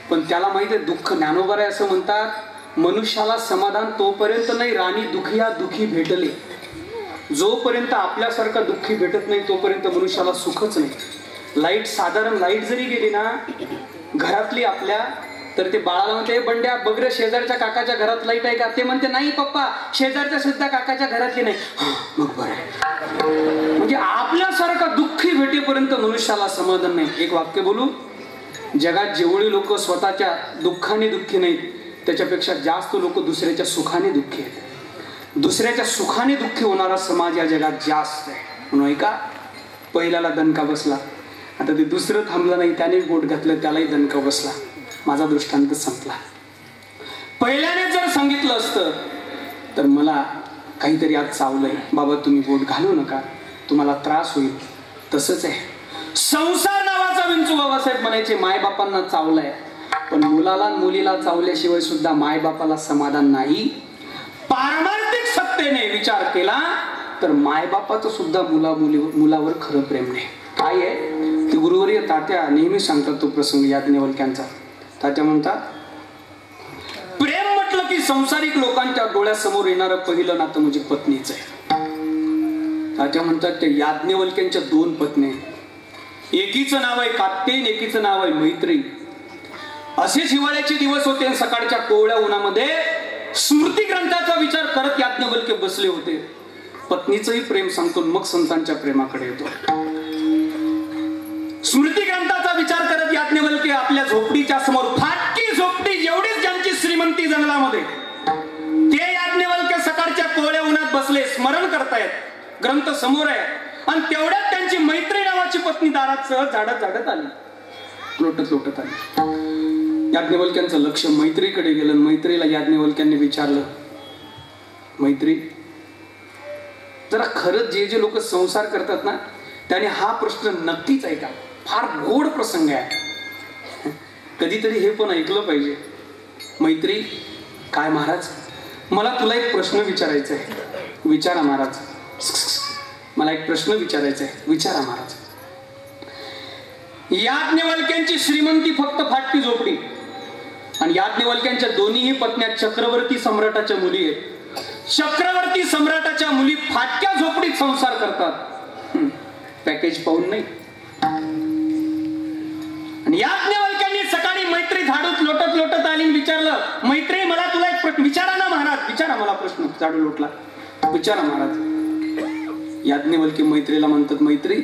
पण त्याला माहित आहे दुःख ज्ञानोबर आहे. असं म्हणतात, मनुष्याला समाधान तोपर्यंत नाही राणी दुखिया दुखी भेटले. जोपर्यंत आपल्यासारखा दुःखी भेटत नाही तोपर्यंत मनुष्याला सुखच नाही. लाईट, साधारण लाईट जरी गेली ना घरातली आपल्या, तर ते बाळाला म्हणते, बंड्या बघ रे शेजारच्या काकाच्या घरात लाईट आहे का. ते म्हणते, नाही पप्पा, शेजारच्या सुद्धा काकाच्या घरातली नाही. मग बरं आहे. म्हणजे आपल्यासारखा दुःखी भेटेपर्यंत मनुष्याला समाधान नाही. एक वाक्य बोलू, जगात जेवढी लोक स्वतःच्या दुःखाने दुःखी नाहीत त्याच्यापेक्षा जास्त लोक दुसऱ्याच्या सुखाने दुःखी आहेत. दुसऱ्याच्या सुखाने दुःखी होणारा समाज या जगात जास्त आहे. म्हणून ऐका, पहिल्याला दणका बसला, आता ते दुसरं थांबलं नाही, त्याने बोट घातलं, त्यालाही दणका बसला. माझा दृष्टांत संपला. पहिल्याने जर सांगितलं असतं तर मला काहीतरी आज चावलंय बाबा, तुम्ही बोट घालू नका, तुम्हाला त्रास होईल. तसंच आहे संसार नावाचा विंचू. बाबासाहेब म्हणायचे, मायबापांना चावलाय, पण मुलाला मुलीला चावल्याशिवाय सुद्धा मायबापाला समाधान नाही. पारमार्थिक सत्तेने विचार केला तर मायबापाचं सुद्धा मुलावर खरं प्रेम नाही. काय आहे ते गुरुवर्य तात्या नेहमी सांगतात, तो प्रसंग याज्ञवल्क्यांचा. तात्या म्हणतात, प्रेम म्हटलं की संसारिक लोकांच्या डोळ्यासमोर येणारं पहिलं नातं म्हणजे पत्नीच आहे. तात्या म्हणतात, ते याज्ञवल्क्यांच्या 2 पत्नी, एकीचं नाव आहे कात्यायन, एकीचं नाव आहे मैत्री. असे हिवाळ्याचे दिवस होते आणि सकाळच्या कोवळ्या उन्हामध्ये स्मृती ग्रंथाचा विचार करत याज्ञवल्क्य बसले होते. पत्नीचंही प्रेम सांगतो, मग संतांच्या प्रेमाकडे येतो. स्मृती ग्रंथाचा विचार करत याज्ञवल्क्य आपल्या झोपडीच्या समोर, फाटकी झोपडी, जेवढीच ज्यांची श्रीमंती जंगलामध्ये, ते याज्ञवल्क्य सकाळच्या कोवळ्या उन्हात बसले, स्मरण करतायत, ग्रंथ समोर आहे. आणि तेवढ्यात त्यांची मैत्री नावाची पत्नी दारात सहज झाडत झाडत आली, लोटत लोटत आली. याज्ञवल्क्यांचं लक्ष मैत्रीकडे गेलं. मैत्रीला याज्ञवल्क्यांनी विचारलं, मैत्री, जरा खरंच जे जे लोक संसार करतात ना त्याने हा प्रश्न नक्कीच ऐका, फार गोड प्रसंग आहे, कधीतरी हे पण ऐकलं पाहिजे. मैत्री, काय महाराज, मला तुला एक प्रश्न विचारायचा आहे. विचारा महाराज. मला एक प्रश्न विचारायचा आहे, विचारा महाराज. याज्ञवल्क्यांची श्रीमंती फक्त फाटकी झोपडी, आणि याज्ञवल्क्यांच्या दोन्हीही पत्न्या चक्रवर्ती सम्राटाच्या मुली आहेत. चक्रवर्ती सम्राटाच्या मुली फाटक्या झोपडीत संसार करतात, पॅकेज पाहून नाही. आणि याज्ञवल्क्यांनी सकाळी मैत्री झाडूत लोटत लोटत आली, विचारलं, मैत्री, मला तुला एक प्रश्न विचारा ना महाराज, विचारा मला प्रश्न. झाडू लोटला, विचारा महाराज. याज्ञवल्क्य मैत्रीला म्हणतात, मैत्री,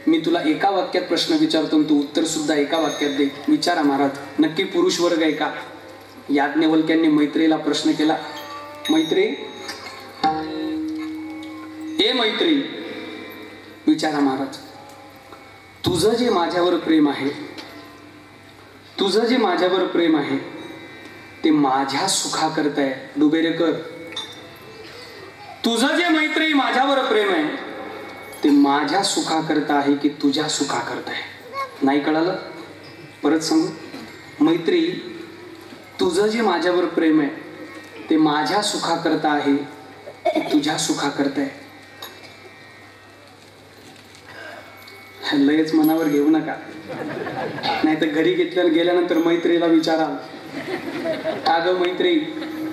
मी तुला एका वाक्यात प्रश्न विचारतो, तू उत्तर सुद्धा एका वाक्यात दे. विचारा महाराज. नक्की पुरुष वर्ग आहे का? याज्ञवल्क्यांनी मैत्रीला प्रश्न केला, मैत्री, ए मैत्री, विचारा महाराज, तुझं जे माझ्यावर प्रेम आहे, तुझं जे माझ्यावर प्रेम आहे ते माझ्या सुखा करताय, डुबेरेकर, तुझं जे मैत्री माझ्यावर प्रेम आहे ते माझ्या सुखा करता आहे की तुझ्या सुखा करताय? नाही कळालं? परत सांगू, मैत्री, तुझं जे माझ्यावर प्रेम आहे ते माझ्या सुखा करता आहे की तुझ्या सुखा करताय? लयच मनावर घेऊ नका, नाही तर घरी गेल्यानंतर मैत्रीला विचारा, का ग मैत्री,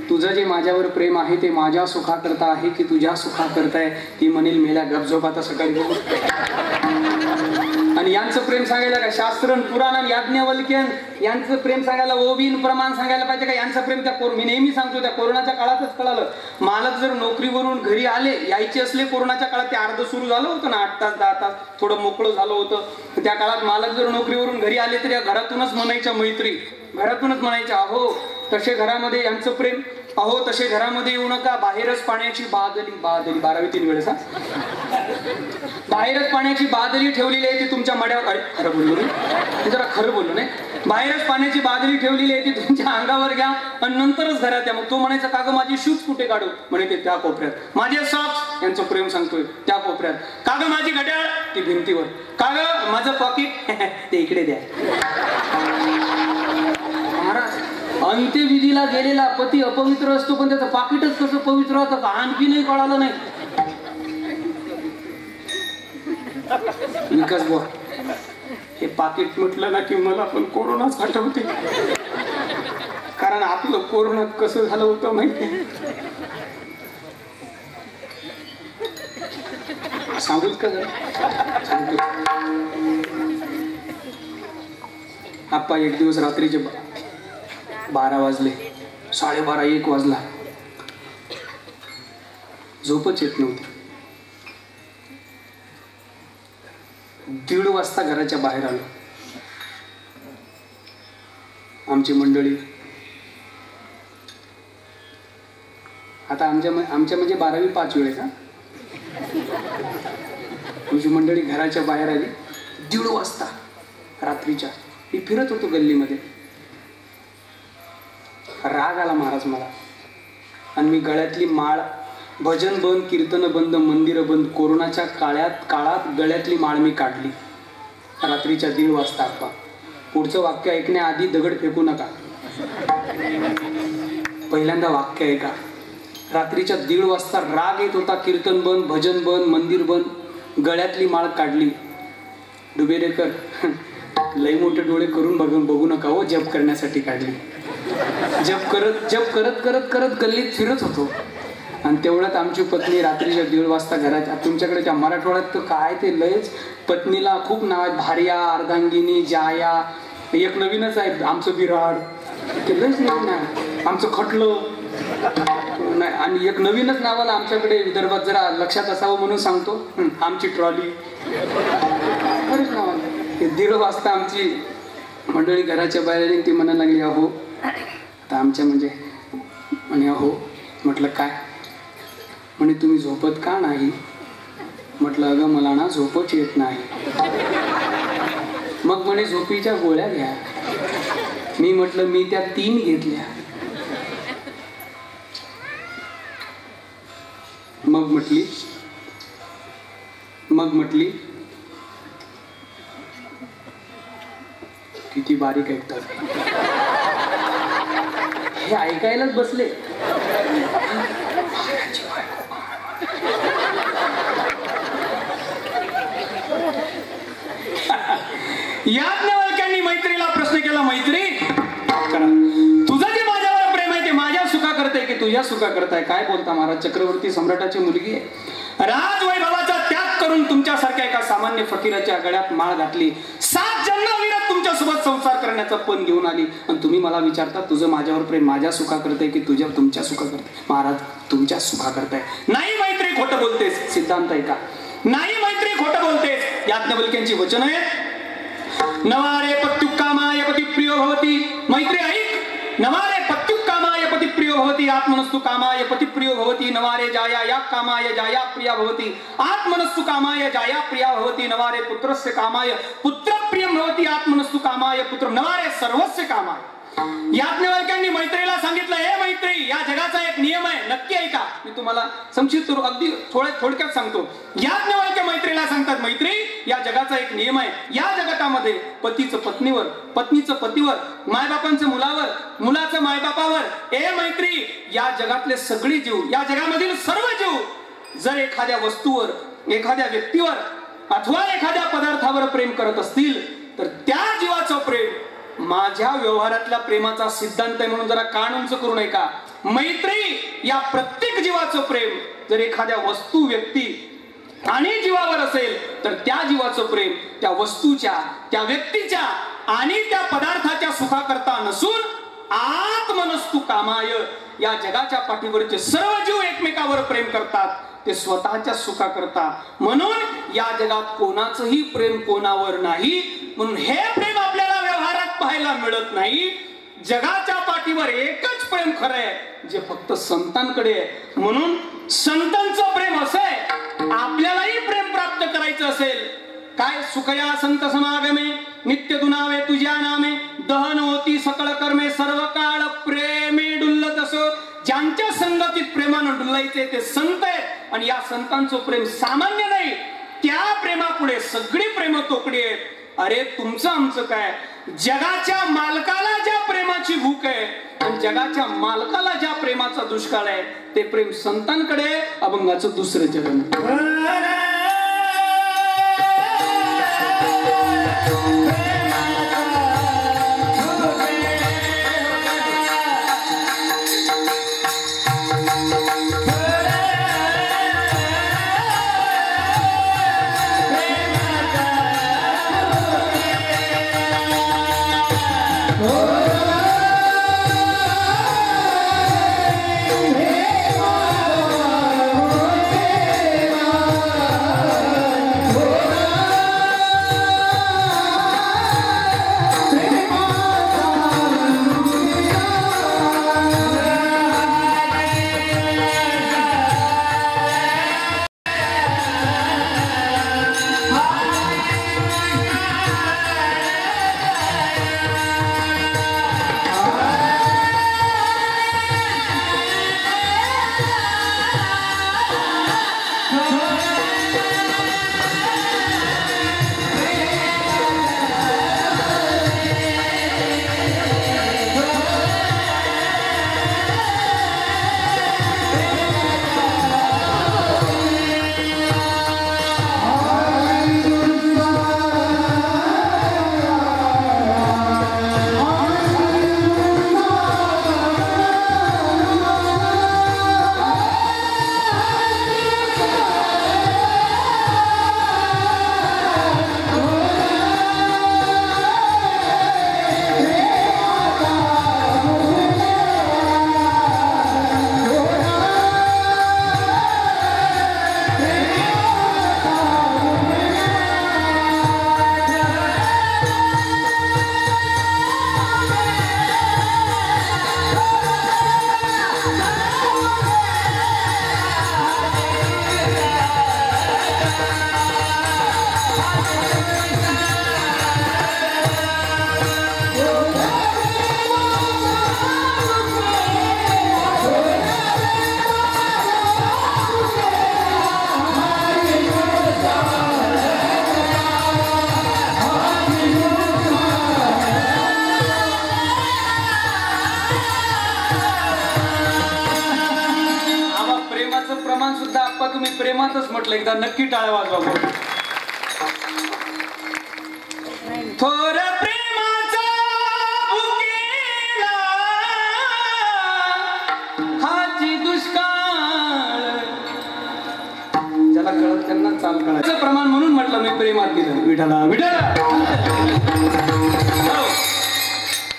तुझं जे माझ्यावर प्रेम आहे ते माझ्या सुखा करता आहे की तुझ्या सुखा करताय? ती म्हणेल, मेल्या गपझोप, आता सकाळी बघू. आणि यांचं प्रेम सांगायला का शास्त्र पुराण आणि याज्ञवल्क्य यांचं प्रेम सांगायला ओबीन प्रमाण सांगायला पाहिजे का? यांचं प्रेम त्या मी नेहमी सांगतो, त्या कोरोनाच्या काळातच कळालं. मालक जर नोकरीवरून घरी आले, यायचे असले कोरोनाच्या काळात, ते अर्ध सुरू झालं होतं ना, 8 तास 10 तास थोडं मोकळं झालं होतं, त्या काळात मालक जर नोकरीवरून घरी आले तर या घरातूनच म्हणायच्या मैत्री, घरातूनच म्हणायच्या, अहो तसे घरामध्ये यांचं प्रेम, अहो तसे घरामध्ये येऊ नका, बाहेरच पाण्याची बादली, 12वी 3 वेळेस, बाहेरच पाण्याची बादली ठेवलेली आहे ती तुमच्या मड्यावर. अरे खरं बोललो नाही, जरा खरं बोललो नाही, बाहेरच पाण्याची बादली ठेवलेली आहे ती तुमच्या अंगावर घ्या आणि नंतरच घरात या. मग तो म्हणायचा का ग माझी शूज कुठे काढू? म्हणे ते त्या कोपऱ्यात. माझे सॉक्स यांचं प्रेम सांगतोय त्या कोपऱ्यात. का ग माझी घड्याळ? ती भिंतीवर. का ग माझं पॉकेट? ते इकडे द्या. महाराज अंत्यविधीला गेलेला पती अपवित्र असतो पण त्याचं पाकिटच कसं पवित्र होतं का आणखी नाही कळालं नाही. विकास बुवा हे पाकिट म्हटलं ना की मला पण कोरोनाच आठवते. कारण आपलं कोरोनात कसं झालं होतं माहिती सांगूच का आप्पा एक दिवस रात्रीचे 12 वाजले 12:30 1 वाजला झोपच येत नव्हती. 1:30 वाजता घराच्या बाहेर आलो. आमची मंडळी आता आमच्या म्हणजे 12वी 5 वेळेस आमची मंडळी घराच्या बाहेर आली 1:30 वाजता रात्रीच्या. मी फिरत होतो गल्लीमध्ये. राग आला महाराज मला आणि मी गळ्यातली माळ भजन बंद कीर्तन बंद मंदिर बंद कोरोनाच्या काळात गळ्यातली माळ मी काढली रात्रीच्या 1:30 वाजता. आप्पा पुढचं वाक्य ऐकण्याआधी दगड फेकू नका. पहिल्यांदा वाक्य ऐका. रात्रीच्या 1:30 वाजता राग येत होता. कीर्तन बंद भजन बंद मंदिर बंद गळ्यातली माळ काढली. डुबेरेकर लई मोठे डोळे करून बघू नका हो. जप करण्यासाठी काढली. जप करत गल्लीत फिरत होतो आणि तेवढ्यात आमची पत्नी रात्रीच्या 1:30 वाजता घराच्या तुमच्याकडे त्या मराठवाड्यात तर काय ते लयच पत्नीला खूप नाव आहेत. भार्या अर्धांगिनी जाया. एक नवीनच आहे आमचं विराड ते लयच नवीन आहे. आमचं खटलं नाही आणि एक नवीनच नावाला आमच्याकडे विदर्भात जरा लक्षात असावं म्हणून सांगतो आमची ट्रॉली. खरंच नाव 1:30 वाजता आमची मंडळी घराच्या बाहेर ती म्हणायला लागली अहो आता आमच्या म्हणे अहो. म्हटलं काय? म्हणे तुम्ही झोपत का नाही? म्हटलं अगं मला ना झोपच येत नाही. मग म्हणे झोपीच्या गोळ्या घ्या. मी म्हटलं मी त्या 3 घेतल्या. मग म्हटली किती बारीक ऐकतात हे ऐकायलाच बसले. याज्ञवल्क्यांनी मैत्रीला प्रश्न केला मैत्री तुझं जे माझ्यावर प्रेम आहे ते माझ्या सुखा करताय की तुझ्या सुखा करताय? काय बोलता महाराज? चक्रवर्ती सम्राटाची मुलगी आहे. राजवैभवाचा त्याग करून तुमच्यासारख्या एका सामान्य फकीराच्या गळ्यात माळ घातली. 7 जन्मविरत तुमच्या सोबत संसार करण्याचा पण घेऊन आली आणि तुम्ही मला विचारता तुझं माझ्यावर प्रेम माझ्या सुखा करताय की तुमच्या सुखा करताय? महाराज तुमच्या सुखा करताय. नाही मैत्री खोटं बोलतेस. सिद्धांत आहे का? नाही मैत्री खोटं बोलतेस. याज्ञवल्क्यांची वचन आहे. नवारे पत्युक्कामाय पती प्रियो भवती. मैत्री ऐक. नवारे पत्युक्कामाय पती प्रियो भवती. आत्मनस्तु कामाय पती प्रियो भवती. नवारे जाया या कामाय जाया प्रिया भवती. आत्मनस्तु कामाय जाया प्रिया भवती. नवारे पुत्रस्य कामाय पुत्र प्रियं भवती. आत्मनस्तु कामाय पुत्र. नवारे सर्वस्य कामाय. याज्ञवल्क्यांनी मैत्रीला सांगितलं हे मैत्री या जगाचा एक नियम आहे. नक्की ऐका. मी तुम्हाला संक्षिप्त अगदी थोडक्यात सांगतो. याज्ञवल्क्य मैत्रीला सांगतात मैत्री या जगाचा एक नियम आहे. या जगतामध्ये पतीचं पत्नीवर पत्नीचं पतीवर मायबापांचं मुलावर मुलाचं मायबापावर. ए मैत्री या जगातले सगळे जीव या जगामधील सर्व जीव जर एखाद्या वस्तूवर एखाद्या व्यक्तीवर अथवा एखाद्या पदार्थावर प्रेम करत असतील तर त्या जीवाचं प्रेम माझ्या व्यवहारातल्या प्रेमाचा सिद्धांत आहे म्हणून जरा कान उंच करू नये का? मैत्री या प्रत्येक जीवाचं प्रेम जर एखाद्या वस्तू व्यक्ती आणि जीवावर असेल तर त्या जीवाचं प्रेम त्या वस्तूच्या त्या व्यक्तीच्या आणि त्या पदार्थाच्या सुखाकरता नसून आत्मनस्तु कामाय या जगाच्या पाठीवरचे सर्व जीव एकमेकावर प्रेम करतात ते स्वतःच्या सुखाकरता. म्हणून या जगात कोणाचंही प्रेम कोणावर नाही. म्हणून हे प्रेम आपल्याला व्यवहारात पाहायला मिळत नाही. जगाच्या पाठीवर एकच प्रेम खरं आहे जे फक्त संतांकडे आहे. म्हणून संतांचं प्रेम असं आहे आपल्यालाही प्रेम प्राप्त करायचं असेल काय सुखया संत समागमे नित्य दुनावे तुझ्या नामे दहन होती सकळ कर्मे सर्व काळ प्रेमे डुल्लत असो. ज्यांच्या संगतीत प्रेमानं डुलायचे ते संत आहेत आणि या संतांचं प्रेम सामान्य नाही. त्या प्रेमापुढे सगळी प्रेम तोकडी आहेत. अरे तुमचं आमचं काय? जगाच्या मालकाला ज्या प्रेमाची भूक आहे आणि जगाच्या मालकाला ज्या प्रेमाचा दुष्काळ आहे ते प्रेम संतांकडे, अभंगाचं दुसरं चरण. तुम्ही प्रेमातच म्हटलं एकदा नक्की टाळ्या वाजवा. थोर प्रेमाचा भुकेला हाची दुष्काळ. ज्याला कळत त्यांना चाल कळायचं प्रमाण म्हणून म्हटलं मी प्रेमात दिलं. विठाला विठाला.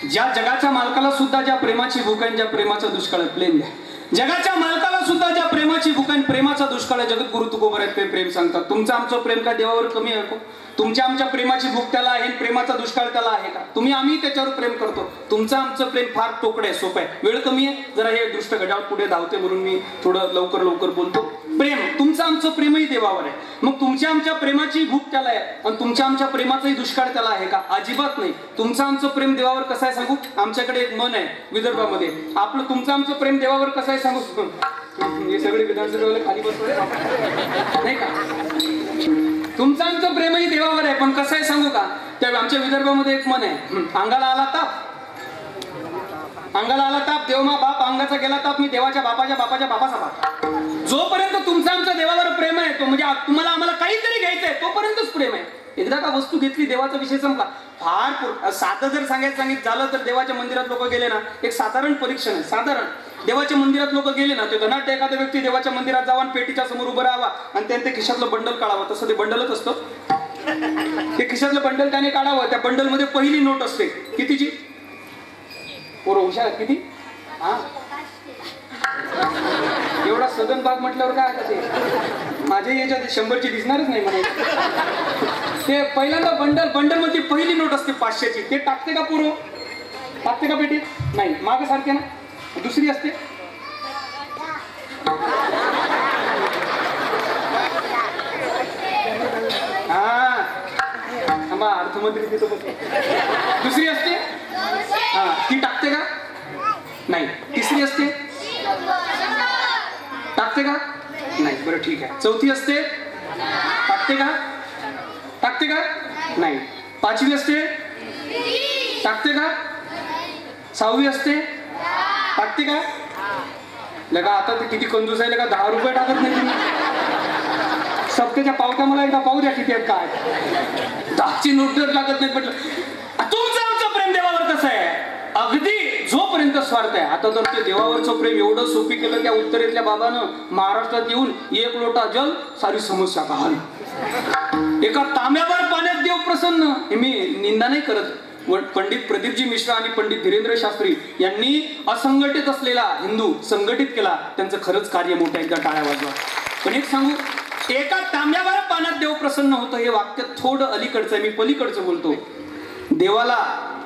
ज्या जगाच्या मालकाला सुद्धा ज्या प्रेमाची भूक आहे, ज्या प्रेमाचा दुष्काळ प्लेन द्या. जगाच्या मालकाला सुद्धा ज्या प्रेमाची भूक आहे, प्रेमाचा दुष्काळ जगद्गुरु तुकोबर आहेत ते प्रेम सांगतात. तुमचं आमचं प्रेम का देवावर कमी आहे? तुमच्या आमच्या प्रेमाची भूक त्याला आहे, प्रेमाचा दुष्काळ त्याला आहे का? तुम्ही आम्ही त्याच्यावर प्रेम करतो. तुमचं आमचं प्रेम फार तोकडे आहे, सोपं आहे. वेळ कमी आहे, जरा हे दृष्ट घड्याळ पुढे धावते म्हणून मी थोडं लवकर लवकर बोलतो. प्रेम तुमचं आमचं प्रेमही देवावर आहे. मग तुमच्या आमच्या प्रेमाची भूक त्याला आहे आणि तुमच्या आमच्या प्रेमाचाही दुष्काळ त्याला आहे का? अजिबात नाही. तुमचं आमचं प्रेम देवावर कसं आहे सांगू? आमच्याकडे एक मन आहे विदर्भामध्ये, आपलं तुमचं आमचं प्रेम देवावर कसं आहे सांगू? हे सगळे विधानसभेवाले खाली बसले नाही का? तुमचं आमचं प्रेमही देवावर आहे, पण कसं आहे सांगू का? त्या आमच्या विदर्भामध्ये एक मन आहे, अंगाला आला ताप, अंगाला आला ताप, देवमा बाप, अंगाचा गेला ताप, मी देवाच्या बापाच्या बापाच्या बापाचा बाप. जोपर्यंत तुमचं आमचं देवावर प्रेम आहे, तो म्हणजे तुम्हाला आम्हाला काहीतरी घ्यायचंय तोपर्यंतच प्रेम आहे. एकदा का वस्तू घेतली देवाचा विषय संपला. फार साधं जर सांगितलं झालं तर देवाच्या मंदिरात लोक गेले ना, एक साधारण परीक्षण आहे. साधारण देवाच्या मंदिरात लोक गेले ना, ते धनाढ्य एखादा व्यक्ती देवाच्या मंदिरात जावा आणि पेटीच्या समोर उभं राहावा आणि त्याने ते खिशातलं बंडल काढावं. तसं ते बंडलच असतं. ते खिशातलं बंडल त्याने काढावं. त्या बंडल मध्ये पहिली नोट असते. कितीची? पोरं हुशार किती? हा, एवढा सदन भाग म्हटल्यावर काय आता ते माझ्या याच्यात 100ची दिसणारच नाही म्हणे. ते पहिल्यांदा बंडल मध्ये पहिली नोट असते 500ची. ते टाकते का पोरं? टाकते का पेटीत? नाही. माग सारखे ना. दुसरी असते हा, अर्थमंत्री तिथं बसले. दुसरी असते हा ती टाकते का? नाही. तिसरी असते? टाकते का? नाही. बरं ठीक आहे. चौथी असते? टाकते का? टाकते का? नाही. पाचवी असते? टाकते का? सहावी असते? टाकते का? लगा आता ते किती कंजूस आहे लगा, 10 रुपये टाकत नाही तुम्ही. सप्त्याच्या पावत्या मला एकदा पाहू द्या किती आहेत काय. 10ची नोट जर लागत नाही म्हटलं. तुमचं आमचं प्रेम देवावर कसं आहे? अगदी जोपर्यंत स्वार्थ आहे. आता तर ते देवावरचं प्रेम एवढं सोपी केलं त्या उत्तरेतल्या बाबानं महाराष्ट्रात येऊन 1 लोटा जल सारी समस्या पाहल. एका तांब्यावर पाण्यात देव प्रसन्न. हे मी निंदा नाही करत. पंडित प्रदीपजी मिश्रा आणि पंडित धीरेंद्र शास्त्री यांनी असंघटित असलेला हिंदू संघटित केला. त्यांचं खरंच कार्य मोठं. एकदा टाळ्या वाजवा. पण एक सांगू, एका तांब्यावर पाण्यात देव प्रसन्न होतं हे वाक्य थोडं अलीकडचं आहे. मी पलीकडचं बोलतो. देवाला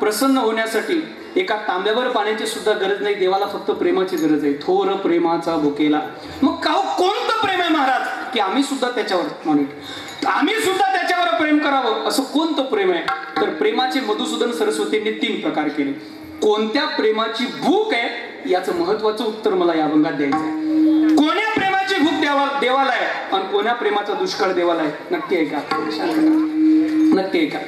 प्रसन्न होण्यासाठी एका तांब्यावर पाण्याची सुद्धा गरज नाही. देवाला फक्त प्रेमाची गरज आहे. थोर प्रेमाचा भुकेला. मग कोणतं प्रेम आहे महाराज की आम्ही सुद्धा त्याच्यावर आम्ही सुद्धा त्याच्यावर प्रेम करावं असं कोणतं प्रेम आहे? तर प्रेमाचे मधुसूदन सरस्वतींनी 3 प्रकार केले. कोणत्या प्रेमाची भूक आहे याचं महत्वाचं उत्तर मला या अभंगात द्यायचं आहे. कोण्या प्रेमाची भूक देवाला आहे आणि कोण्या प्रेमाचा दुष्काळ देवाला आहे? नक्की आहे का? नक्की आहे का?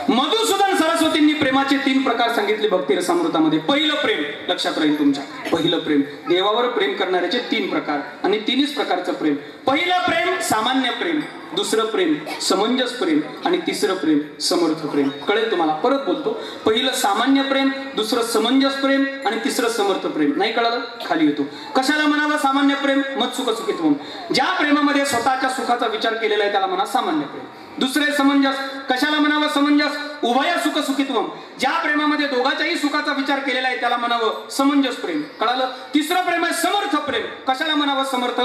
मधुसूदन सरस्वतींनी प्रेमाचे 3 प्रकार सांगितले भक्ती रसामृतामध्ये. पहिलं प्रेम लक्षात राहील तुमच्या. पहिलं प्रेम देवावर प्रेम करणाऱ्याचे 3 प्रकार आणि 3च प्रकारचं प्रेम. पहिलं प्रेम सामान्य प्रेम, दुसरं प्रेम समंजस प्रेम आणि तिसरं प्रेम समर्थ प्रेम. कळेल तुम्हाला. परत बोलतो. पहिलं सामान्य प्रेम, दुसरं समंजस प्रेम आणि तिसरं समर्थ प्रेम. नाही कळालं? खाली येतो. कशाला म्हणावं सामान्य प्रेम? मत सुख सुखित्वम. ज्या प्रेमामध्ये स्वतःच्या सुखाचा विचार केलेला आहे त्याला म्हणा सामान्य प्रेम. दुसरे समंजस. कशाला म्हणावं समंजस? उभय सुख सुखित्वम. ज्या प्रेमामध्ये दोघांच्याही सुखाचा विचार केलेला आहे त्याला म्हणावं समंजस प्रेम. कळालं? तिसरं प्रेम आहे समर्थ प्रेम. कशाला म्हणावं समर्थ?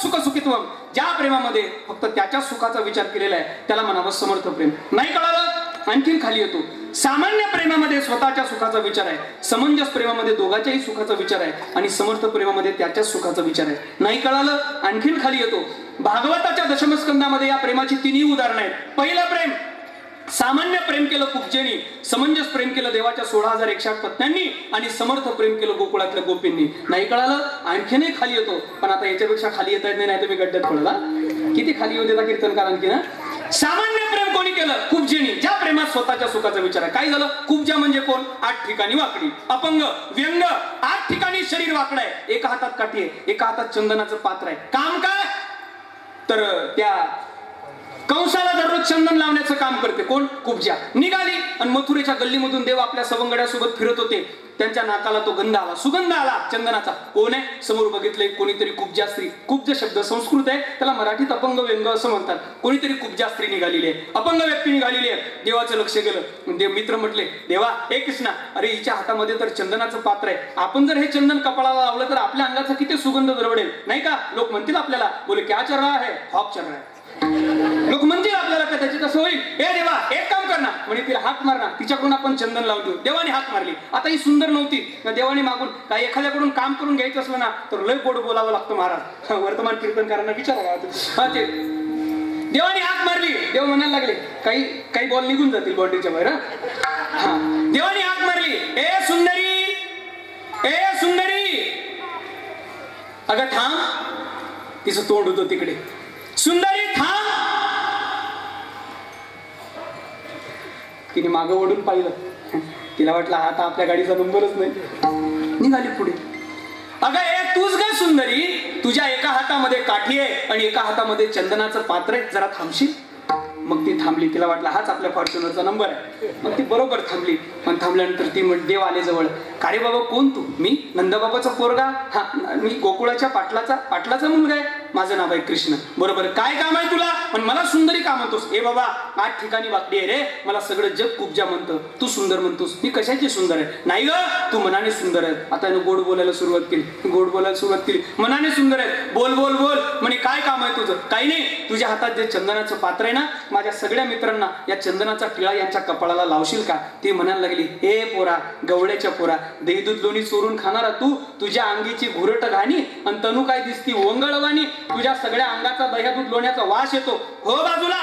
सुख सुखित्वम. ज्या प्रेमामध्ये फक्त त्याच्या सुखाचा विचार केलेला आहे त्याला म्हणावं समर्थ प्रेम. नाही कळालं? आणखीन खाली येतो. सामान्य प्रेमामध्ये स्वतःच्या सुखाचा विचार आहे, समंजस प्रेमामध्ये दोघांच्याही सुखाचा विचार आहे आणि समर्थ प्रेमामध्ये त्याच्याच सुखाचा विचार आहे. नाही कळालं? आणखीन खाली येतो. भागवताच्या दशमस्कंदामध्ये या प्रेमाची 3ही उदाहरणं आहेत. पहिलं प्रेम सामान्य प्रेम केलं कुब्जेनी, समंजस प्रेम केलं देवाच्या 16,108 पत्न्यांनी आणि समर्थ प्रेम केलं गोकुळातल्या गोपींनी. नाही कळालं? आणखीनही खाली येतो. पण आता याच्यापेक्षा खाली येता येत नाही, तुम्ही गड्ड्यात पडला. किती खाली येऊ देता कीर्तनकार आणखी ना. सामान्य प्रेम कोणी केलं? कुब्जेनी. ज्या प्रेमात स्वतःच्या सुखाचा विचार आहे. काय झालं? कुब्जा म्हणजे कोण? 8 ठिकाणी वाकडी, अपंग, व्यंग. 8 ठिकाणी शरीर वाकडं आहे. एका हातात काठी आहे, एका हातात चंदनाचं पात्र आहे. काम काय? तर त्या कंसाला दररोज चंदन लावण्याचं काम करते. कोण? कुब्जा. निघाली आणि मथुरेच्या गल्लीमधून देव आपल्या सवंगड्यासोबत फिरत होते. त्यांच्या नाकाला तो गंध आला, सुगंध आला चंदनाचा. कोण आहे? समोर बघितलंय कोणीतरी कुब्जा स्त्री. कुब्ज शब्द संस्कृत आहे, त्याला मराठीत अपंग व्यंग असं म्हणतात. कोणीतरी कुब्जा स्त्री निघालेली आहे, अपंग व्यक्ती निघालेली आहे. देवाचं लक्ष गेलं. देव मित्र म्हटले, देवा हे कृष्णा, अरे हिच्या हातामध्ये तर चंदनाचं पात्र आहे. आपण जर हे चंदन कपाळाला लावलं तर आपल्या अंगाचा किती सुगंध दरवडेल नाही का? लोक म्हणतील आपल्याला, बोले क्या चल रहा है? हॉक चल रहा है. लोक म्हणतील आपल्याला का त्याची कसं होईल? हे देवा एक काम कर ना, म्हणजे तिला हात मार ना, तिच्याकडून आपण चंदन लावून देऊ. देवाने हात मारली. आता ही सुंदर नव्हती. देवाने मागून काही एखाद्याकडून काम करून घ्यायचं असलं ना तर लय गोड बोलावं लागतं महाराज. वर्तमान कीर्तनकारांना विचारावं. ते देवाने हात मारली. देव म्हणायला लागले काही बॉल निघून जातील बॉन्ड्रीच्या बाहेर. हा देवाने हात मारली. ए सुंदरी, ए सुंदरी, अगं थांब. तिचं तोंड होतं तिकडे. सुंदरी थांब. तिने मागं ओढून पाहिलं. तिला वाटलं आता आपल्या गाडीचा नंबरच नाही. निघाली पुढे. अगं ए तूच काय सुंदरी, तुझ्या एका हातामध्ये काठी आहे आणि एका हातामध्ये चंदनाचं पात्र आहे, जरा थांबशील? मग ती थांबली. तिला वाटलं हाच आपल्या फॉर्च्युनरचा नंबर आहे. मग ती बरोबर थांबली. पण थांबल्यानंतर ती देव आले जवळ. का रे बाबा कोण तू? मी नंदबाबाचा पोरगा. हा मी गोकुळाच्या पाटलाचा मुलगा आहे. माझं नाव आहे कृष्ण. बरोबर काय काम आहे तुला? पण मला सुंदरी का म्हणतोस? ए बाबा 8 ठिकाणी वाकडी आहे रे. मला सगळं जग कुब्जा म्हणतं. तू सुंदर म्हणतोस. मी कशाची सुंदर आहे? नाही ग, तू मनाने सुंदर आहे. आता गोड बोलायला सुरुवात केली. मनाने सुंदर आहे. बोल बोल बोल. म्हणे काय काम आहे तुझं? काही नाही. तुझ्या हातात जे चंदनाचं पात्र आहे ना, माझ्या सगळ्या मित्रांना या चंदनाचा टिळा यांच्या कपाळाला लावशील का? ती म्हणायला लागली, ए पोरा, गवड्याच्या पोरा, दही दूध लोणी चोरून खाणारा तू, तुझ्या अंगीची घुरट घाणी आणि तनू काय दिसती वंगळवाणी. तुझ्या सगळ्या अंगाचा दह्या दूध लोण्याचा वास येतो. हो बाजूला.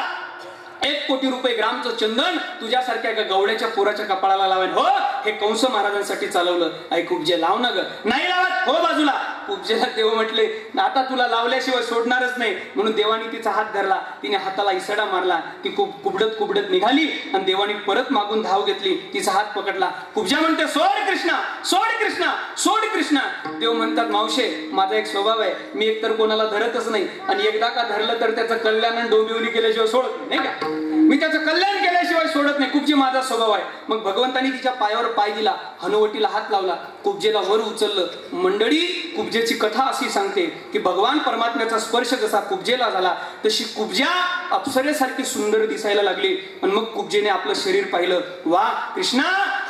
1 कोटी रुपये ग्रामचं चंदन तुझ्यासारख्या एका गवळ्याच्या पोराच्या कपाळाला लावेल. हो, हे कंस महाराजांसाठी चालवलं. आई कुब्जे लाव ना ग. नाही लावत, हो बाजूला. कुब्जेला देव म्हटले आता तुला लावल्याशिवाय सोडणारच नाही. म्हणून देवानी तिचा हात धरला. तिने हाताला इसडा मारला. ती कुबडत कुबडत निघाली आणि देवानी परत मागून धाव घेतली. तिचा हात पकडला. कुब्जा म्हणते सोड कृष्णा, सोड कृष्णा, सोड कृष्णा. देव म्हणतात मावशे, माझा एक स्वभाव आहे, मी एकतर कोणाला धरतच नाही आणि एकदा का धरलं तर त्याचं कल्याण आणि डोंबिवली केल्याशिवाय सोडत नाही का. मी त्याचं कल्याण केल्याशिवाय सोडत नाही. कुब्जी माझा स्वभाव आहे. मग भगवंतानी तिच्या पायावर पाय दिला, हनुवटीला हात लावला, कुब्जेला वर उचललं. मंडळी, कुब्जेची कथा अशी सांगते की भगवान परमात्म्याचा स्पर्श जसा कुब्जेला झाला तशी कुब्जा अप्सरेसारखी सुंदर दिसायला लागली. आणि मग कुब्जेने आपलं शरीर पाहिलं. वा कृष्णा,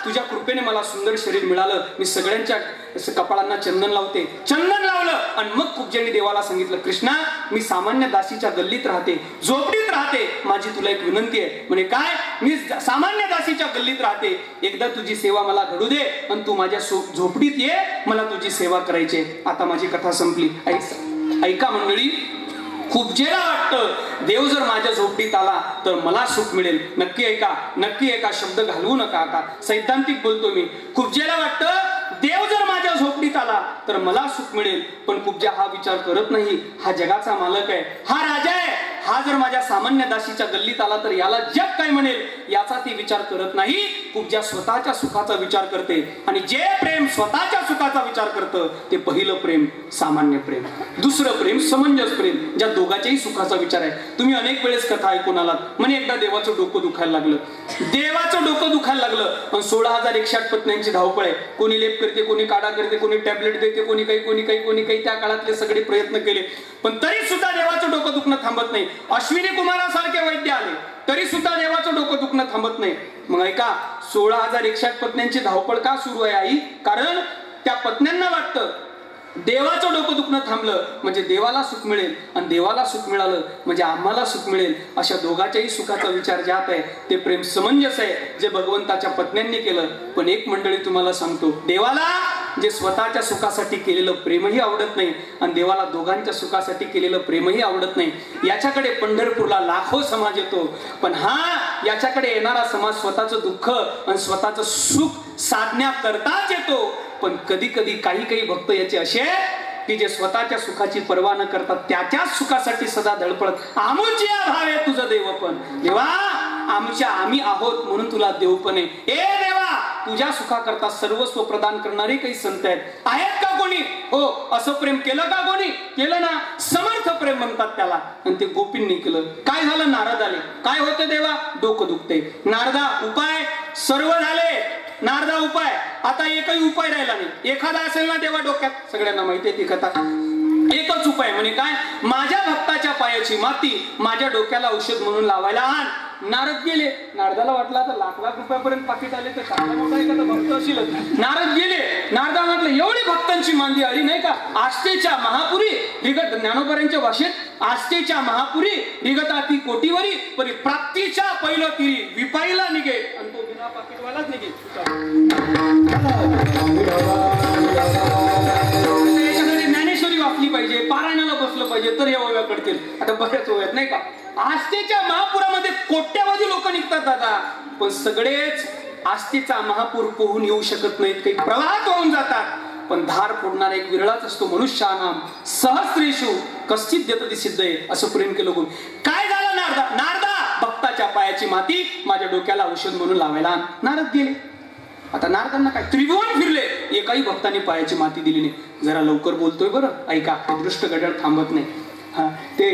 तुझ्या कृपेने मला सुंदर शरीर मिळालं. मी सगळ्यांच्या कपाळांना चंदन लावते. चंदन लावलं आणि मग कुब्जेने देवाला सांगितलं, कृष्णा, मी सामान्य दासीच्या गल्लीत राहते, झोपडीत राहते. माझी तुला एक विनंती आहे. म्हणे काय? मी सामान्य दासीच्या गल्लीत राहते. एकदा तुझी सेवा मला घडू दे आणि तू माझ्या झोपडीत ये, मला तुझी सेवा करायची. आता माझी कथा संपली. ऐका मंडळी, कुब्जेला वाटतं देव जर माझ्या झोपडीत आला तर मला सुख मिळेल. नक्की ऐका, नक्की ऐका, शब्द घालवू नका. आता सैद्धांतिक बोलतो मी. कुब्जेला वाटतं देव जर माझ्या झोपडीत आला तर मला सुख मिळेल. पण कुब्जा हा विचार करत नाही. हा जगाचा मालक आहे, हा राजा आहे. हा जर माझ्या सामान्य दासीच्या गल्लीत आला तर याला जग काय म्हणेल याचा ती विचार करत नाही. कुब्जा स्वतःच्या सुखाचा विचार करते. आणि जे प्रेम स्वतःच्या सुखाचा विचार करतं ते पहिलं प्रेम सामान्य प्रेम. दुसरं प्रेम समंजस प्रेम, ज्या दोघांच्याही सुखाचा विचार आहे. तुम्ही अनेक वेळेस कथा ऐकून आलात. म्हणे एकदा देवाचं डोकं दुखायला लागलं. देवाचं डोकं दुखायला लागलं पण 16,108 पत्न्यांची धावपळ आहे. कोणी लेप करते, कोणी काढा करते, कोणी टॅबलेट देते, कोणी काही. त्या काळातले सगळे प्रयत्न केले पण तरी सुद्धा देवाचं डोकं दुखणं थांबत नाही. अश्विनी कुमारासारखे वैद्य आले तरी सुद्धा देवाचं डोकं दुखणं थांबत नाही. मग ऐका, 16,108 पत्न्यांची धावपळ का सुरू आहे आई? कारण त्या पत्न्यांना वाटतं देवाचं डोकं दुखणं थांबलं म्हणजे देवाला सुख मिळेल आणि देवाला सुख मिळालं म्हणजे आम्हाला सुख मिळेल. अशा दोघांच्याही सुखाचा विचार ज्यात आहे ते प्रेम समंजस आहे, जे भगवंताच्या पत्न्यांनी केलं. पण एक मंडळी तुम्हाला सांगतो, देवाला जे स्वतःच्या सुखासाठी केलेलं प्रेमही आवडत नाही आणि देवाला दोघांच्या सुखासाठी केलेलं प्रेमही आवडत नाही. याच्याकडे पंढरपूरला लाखो समाज येतो पण हा याच्याकडे येणारा समाज स्वतःचं दुःख आणि स्वतःचं सुख साधण्याकरताच येतो. पण कधी कधी काही भक्त याचे असे की जे स्वतःच्या सुखाची पर्वा न करतात त्याच्याच सुखासाठी सदा धडपडत. आमुची भाव आहे तुझं देव पण देवा, आम्ही आहोत म्हणून तुला देव पण आहे. ए देवा, तुझ्या सुखाकरता सर्वस्व प्रदान करणारे काही संत आहेत का कोणी? हो. असं प्रेम केलं का कोणी? केलं ना. समर्थ प्रेम म्हणतात त्याला. आणि ते गोपींनी केलं. काय झालं? नारद आले. काय होते देवा? डोकं दुखते. नारदा उपाय सर्व झाले. नारदा उपाय, आता एकही उपाय राहिला नाही. एखादा असेल ना देवा डोक्यात, सगळ्यांना माहिती आहे ती कथा. एकच उपाय म्हणे काय? माझ्या भक्ताच्या पायाची माती माझ्या डोक्याला औषध म्हणून लावायला आण. नारद गेले. नारदाला वाटलं आता लाख रुपयापर्यंत पाकिट आले तर चांगला मोठा एखादा भक्त असेल. नारद गेले. नारदा म्हटलं एवढी भक्तांची मांदी आली नाही का? आस्थेच्या महापुरी विगत, ज्ञानोबरांच्या भाषेत आस्थेच्या महापुरी विगताती कोटीवरी परी प्राप्तीच्या पहिलं तिरी विपाईला निघे आणि तो बिना पाकिटवालाच निघे. याच्यासाठी ज्ञानेश्वरी वाचली पाहिजे, पारायणाला बसलं पाहिजे तर या ओव्या कडतील. आता बऱ्याच ओव्यात नाही का? आस्थेच्या महापुरामध्ये कोट्यावधी लोक निघतात दादा, पण सगळेच आस्थेचा महापूर पोहून येऊ शकत नाहीत. काही प्रवाहात होऊन जातात. पण धार फोडणारा एक विरळाच असतो. मनुष्यानाम सहस्रेषु कश्चित देतति सिद्धये. असं प्रेम केलं कोण? काय झालं? नारदा भक्ताच्या पायाची माती माझ्या डोक्याला औषध म्हणून लावायला आण. नारद गेले. आता नारदांना काय त्रिभुवन फिरले, एकाही भक्तांनी पायाची माती दिली नाही. जरा लवकर बोलतोय बरं, ऐका. दृष्ट गडळ थांबत नाही. ते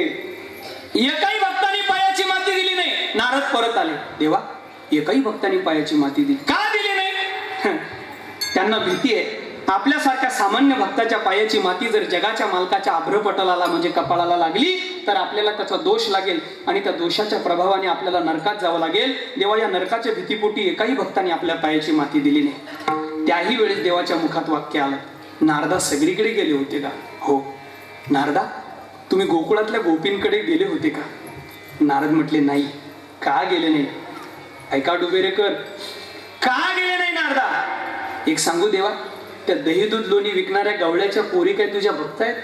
एकाही भक्तांनी पायाची माती दिली नाही. नारद परत आले. देवा, एकाही भक्तांनी पायाची माती दिली का दिली नाही? त्यांना भीती आहे आपल्यासारख्या सामान्य भक्ताच्या पायाची माती जर जगाच्या मालकाच्या आभ्रपटलाला म्हणजे कपाळाला लागली तर आपल्याला त्याचा दोष लागेल आणि त्या दोषाच्या प्रभावाने आपल्याला नरकात जावं लागेल. देवा, या नरकाच्या भीतीपोटी एकाही भक्तांनी आपल्या पायाची माती दिली नाही. त्याही वेळेस देवाच्या मुखात वाक्य आलं, नारदा सगळीकडे गेले होते का? हो. नारदा, तुम्ही गोकुळातल्या गोपींकडे गेले होते का? नारद म्हटले नाही. का गेले नाही? ऐका डुबेरेकर, का गेले नाही नारदा? एक सांगू देवा, त्या दही दूध लोणी विकणाऱ्या गवळ्याच्या पोरी काय तुझ्या भक्त आहेत?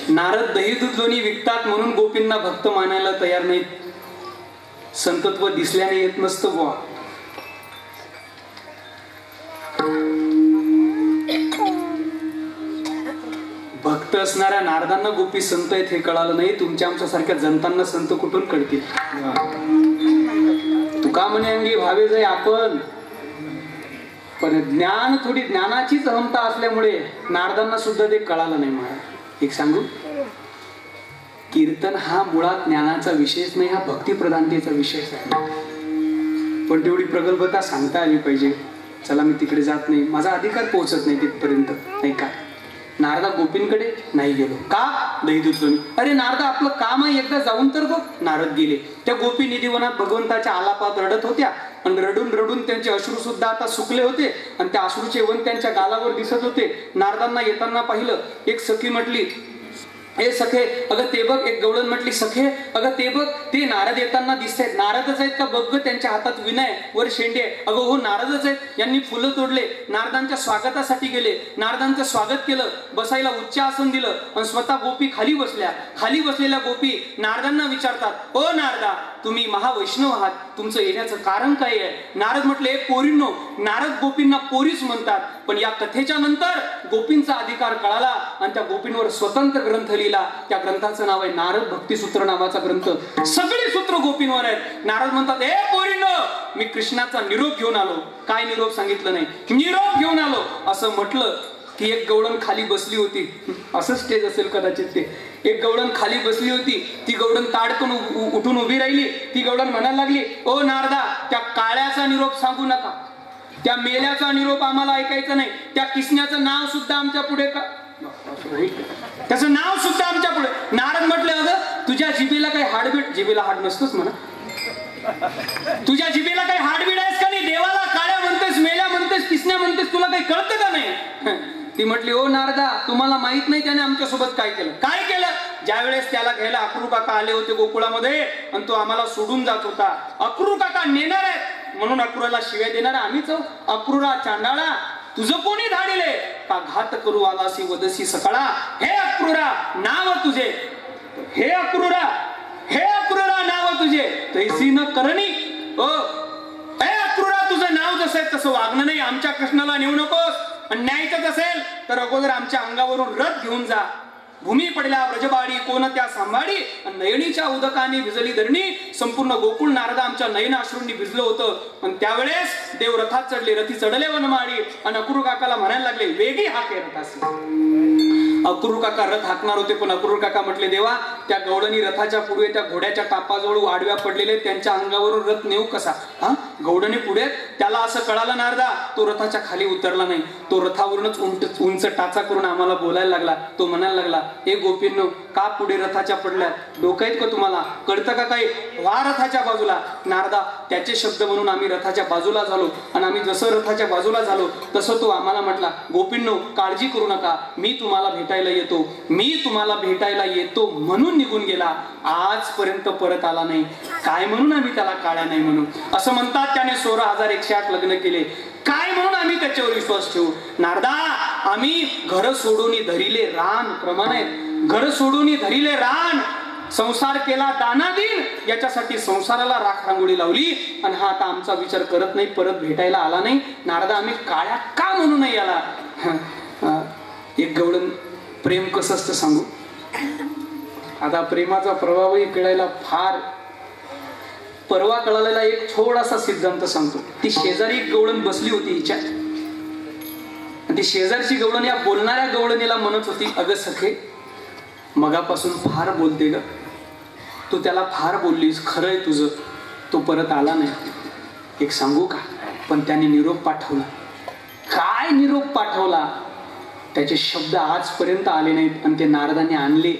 नारद दही दूध लोणी विकतात म्हणून गोपींना भक्त मानायला तयार नाहीत. संतत्व दिसल्याने येत नसतं बुवा. भक्त असणाऱ्या नारदांना गोपी संत आहेत हे कळालं नाही. तुमच्या आमच्या सारख्या जनतांना संत कुठून कळतील. तुका म्हणे अंगी भावे जाई आपण, पण ज्ञान थोडी ज्ञानाचीच अहमता असल्यामुळे नारदांना सुद्धा ते कळालं नाही. महाराज एक सांगू, कीर्तन हा मुळात ज्ञानाचा विषयच नाही, हा भक्ती प्रधानतेचा विषयच आहे. पण तेवढी प्रगल्भता सांगता आली पाहिजे. चला मी तिकडे जात नाही, माझा अधिकार पोहोचत नाही तिथपर्यंत, नाही का. नारदा गोपींकडे नाही गेलो का, दही दूध लोणी. अरे नारदा आपलं काम आहे, एकदा जाऊन तर बघ. नारद गेले. त्या गोपी निधिवनात भगवंताच्या आलापात रडत होत्या आणि रडून रडून त्यांचे अश्रू सुद्धा आता सुकले होते आणि त्या अश्रूचे वन त्यांच्या गालावर दिसत होते. नारदांना येताना पाहिलं. एक सखी म्हटली, ए सखे अगं ते बघ. एक गवळण म्हटली, सखे अगं ते बघ, ते नारद येताना दिसतायत. नारदच आहेत का बघ ग, त्यांच्या हातात विनय वर शेंडे. अगं हो नारदच आहेत. यांनी फुलं तोडले, नारदांच्या स्वागतासाठी गेले, नारदांचं स्वागत केलं, बसायला उच्च आसन दिलं आणि स्वतः गोपी खाली बसल्या. खाली बसलेल्या गोपी नारदांना विचारतात, ओ नारदा तुम्ही महावैष्णव आहात, तुमचं येण्याचं कारण काय आहे. नारद म्हटले, पोरींनो. नारद गोपींना पोरीच म्हणतात, पण या कथेच्या नंतर गोपींचा अधिकार कळाला आणि त्या गोपींवर स्वतंत्र ग्रंथ लिहिला. त्या ग्रंथाचं नाव आहे नारद भक्तिसूत्र नावाचा ग्रंथ. सगळी सूत्र गोपींवर आहेत. नारद म्हणतात, ए पोरींनो मी कृष्णाचा निरोप घेऊन आलो. काय निरोप सांगितलं नाही, निरोप घेऊन आलो असं म्हटलं की एक गवळण खाली बसली होती. असं स्टेज असेल कदाचित ते. एक गवळण खाली बसली होती. ती गवळण ताडकन उठून उभी राहिली. ती गवळण म्हणायला लागली, ओ नारदा त्या काळ्याचा निरोप सांगू नका, त्या मेल्याचा निरोप आम्हाला ऐकायचं नाही, त्या किसण्याचं नाव सुद्धा आमच्या पुढे का, त्याचं नाव सुद्धा आमच्या पुढे. नारद म्हटले, अगं तुझ्या जिभेला काही हाडबीड, जिभेला हाड नसतोच म्हणा, तुझ्या जिभेला काही हाडबीड आहेस का नाही. देवाला काळ्या म्हणतेस, मेल्या म्हणतेस, किसण्या म्हणतेस, तुला काही कळतं का नाही. ती म्हटली, ओ नारदा तुम्हाला माहित नाही त्याने आमच्या सोबत काय केलं. काय केलं, ज्या वेळेस त्याला घ्यायला अक्रू काका आले होते गोकुळामध्ये आणि तो आम्हाला सोडून जात होता. अक्रू काका नेणार आहेत म्हणून अक्रूला शिव्या देणार आम्हीच. अक्रूरा चांडाळा तुझं कोणी धाडिले का, घात करू आलासी वदसी सकाळा. हे अक्रूरा नाव तुझे, हे अक्रूरा, हे अक्रूरा नाव तुझे तैसी न करणी. ओ हे अक्रूरा तुझं नाव जसं आहे तसं वागणं नाही. आमच्या कृष्णाला नेऊ नकोस. न्यायचंच असेल तर अगोदर आमच्या अंगावरून रथ घेऊन जा. भूमी पडल्या ब्रजबाडी कोण त्या सांभाळी, नयनीच्या उदकाने भिजली धरणी. संपूर्ण गोकुळ नारदा आमच्या नयन अश्रूंनी भिजलं होतं. आणि त्यावेळेस देव रथात चढले, रथी चढले वनमाळी आणि अक्रूर काकाला म्हणायला लागले, वेगी हाके रथासी. अक्रूर काका रथ हाकणार होते, पण अक्रूर काका म्हटले, देवा त्या गवळणी रथाच्या पुढे त्या घोड्याच्या टापाजवळ आडव्या पडलेले, त्यांच्या अंगावरून रथ नेऊ कसा. हा गवळणी पुढे. त्याला असं कळालं नारदा, तो रथाच्या खाली उतरला नाही. तो रथावरूनच उंच टाचा करून आम्हाला बोलायला लागला. तो म्हणायला लागला, हे गोपींनो का पुढे रथाच्या पडल्या, डोकं आहेत का तुम्हाला, कळतं का काही, व्हा रथाच्या बाजूला. नारदा त्याचे शब्द म्हणून आम्ही रथाच्या बाजूला झालो आणि आम्ही जसं रथाच्या बाजूला झालो तसं तो आम्हाला म्हटला, गोपींनो काळजी करू नका, मी तुम्हाला भेटायला येतो, मी तुम्हाला भेटायला येतो म्हणून निघून गेला, आजपर्यंत परत आला नाही. काय म्हणून आम्ही त्याला काळ्या नाही म्हणून असं म्हणतात. त्याने 16,108 लग्न केले. काय म्हणून आम्ही त्याच्यावर विश्वास ठेवू. नारदा आम्ही घर सोडून धरिले रान, प्रमाण आहे, घर सोडून धरिले रान, संसार केला दानादीन, याच्यासाठी संसाराला राख रांगोळी लावली आणि हा आता आमचा विचार करत नाही, परत भेटायला आला नाही. नारदा आम्ही काळ्या का म्हणून नाही आला. एक गवळण प्रेम कसं असतं सांगू. आता प्रेमाचा प्रभावही कळायला फार परवा कळालेला एक थोडासा सिद्धांत सांगतो. ती शेजारी एक गवळण बसली होती हिच्या. ती शेजारची गवळण या बोलणाऱ्या गवळणीला म्हणत होती, अगं सखे मगापासून फार बोलते ग, तू त्याला फार बोललीस, खरंय तुझं, तो परत आला नाही. एक सांगू का, पण त्याने निरोप पाठवला. काय निरोप पाठवला, त्याचे शब्द आजपर्यंत आले नाहीत आणि ते नारदाने आणले.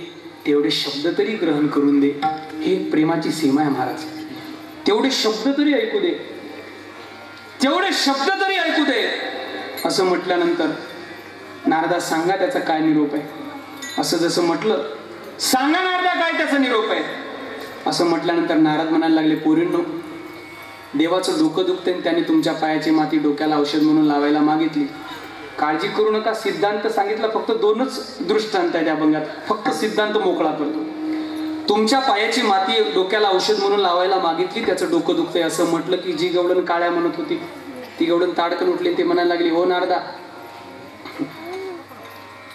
तेवढे शब्द तरी ग्रहण करून दे, हे प्रेमाची सीमा आहे महाराज. तेवढे शब्द तरी ऐकू दे, तेवढे शब्द तरी ऐकू दे. असं म्हटल्यानंतर नारदा सांगा त्याचा काय निरोप आहे. असं जसं म्हटलं, सांगा नारदा काय त्याचा निरोप आहे. असं म्हटल्यानंतर नारद म्हणायला लागले, पोरींनो देवाचं डोकं दुखते, त्याने तुमच्या पायाची माती डोक्याला औषध म्हणून लावायला मागितली. काळजी करू नका, सिद्धांत सांगितला, फक्त 2च दृष्टांत आहेत अभंगात, फक्त सिद्धांत मोकळा करतो. तुमच्या पायाची माती डोक्याला औषध म्हणून लावायला मागितली, त्याचं डोकं दुखतंय असं म्हटलं की जी गवळण काळ्या म्हणत होती ती गवळण ताडकन उठली. ते म्हणायला लागली, हो नारदा.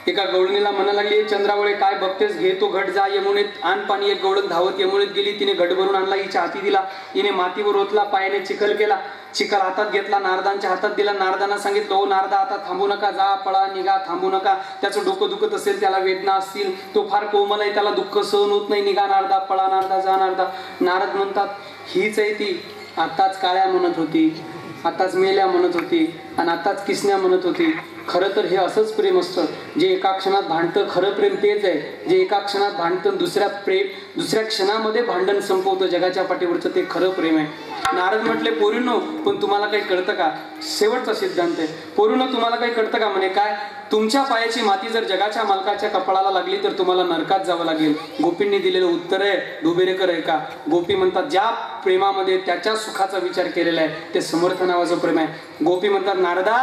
एका गवळणीला म्हणायला लागली, चंद्रावळे काय बघतेस, घे तो घट, जा यमुनेत आण पाणी. एक गवळण धावत यमुनेत गेली, तिने घट भरून आणला, हिच्या हाती दिला, हिने मातीवर ओतला, पायाने चिखल केला, चिखल हातात घेतला, नारदांच्या हातात दिला. नारदांना सांगितलं, हो नारदा आता थांबू नका, जा पळा निघा, थांबू नका. त्याचं डोकं दुखत असेल, त्याला वेदना असतील, तो फार कोमल आहे, त्याला दुःख सहन होत नाही, निघा नारदा, पळा नारदा, जा नारदा. नारद म्हणतात, हीच आहे ती, आताच काळ्या म्हणत होती, आताच मेल्या म्हणत होती आणि आताच किसण्या म्हणत होती. खरं तर हे असंच प्रेम असतं, जे एका क्षणात भांडतं, खरं प्रेम तेच आहे, जे एका क्षणात भांडतं दुसऱ्या क्षणामध्ये भांडण संपवतं. जगाच्या पाठीवरचं ते खरं प्रेम आहे. नारद म्हटले, पोरींनो, पण तुम्हाला काही कळतं का? शेवटचा सिद्धांत आहे. पोरींनो, तुम्हाला काही कळतं का? म्हणे काय? तुमच्या पायाची माती जर जगाच्या मालकाच्या कपाळाला लागली तर तुम्हाला नरकात जावं लागेल. गोपींनी दिलेलं उत्तर आहे, डुबेरेकर आहे का? गोपी म्हणतात, ज्या प्रेमामध्ये त्याच्या सुखाचा विचार केलेला आहे ते समर्थ नावाचं प्रेम आहे. गोपी म्हणतात, नारदा,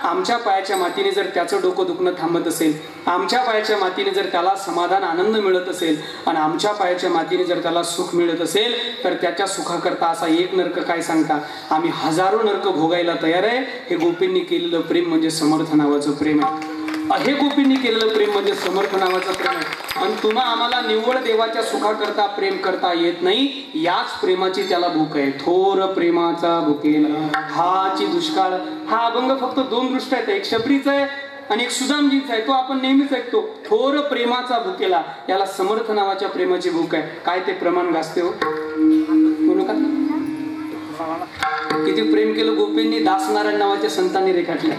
आमच्या पायाच्या मातीने जर त्याचं डोकं दुखणं थांबत असेल, आमच्या पायाच्या मातीने जर त्याला समाधान आनंद मिळत असेल आणि आमच्या पायाच्या मातीने जर त्याला सुख मिळत असेल तर त्याच्या सुखाकरता असा एक नरक काय सांगता? आम्ही हजारो नरक भोगायला तयार आहे. हे गोपींनी केलेलं प्रेम म्हणजे समर्थ नावाचं प्रेम आहे. हे गोपींनी केलेलं प्रेम म्हणजे समर्थ नावाचं प्रेम आहे. आणि तुम्हा आम्हाला निव्वळ देवाच्या सुखाकरता प्रेम करता येत नाही, याच प्रेमाची त्याला भूक आहे. थोर प्रेमाचा भुकेला हाची दुष्काळ. हा अभंग फक्त 2 दृष्ट आहेत, एक शबरीचा आहे आणि एक सुदामजीचा आहे, तो आपण नेहमीच ऐकतो. थोर प्रेमाचा भुकेला, याला समर्थ नावाच्या प्रेमाची भूक आहे. काय ते प्रमाण गाजते हो, बोलू का? किती प्रेम केलं गोपींनी, दासनारायण नावाच्या संतांनी रेखाटलं.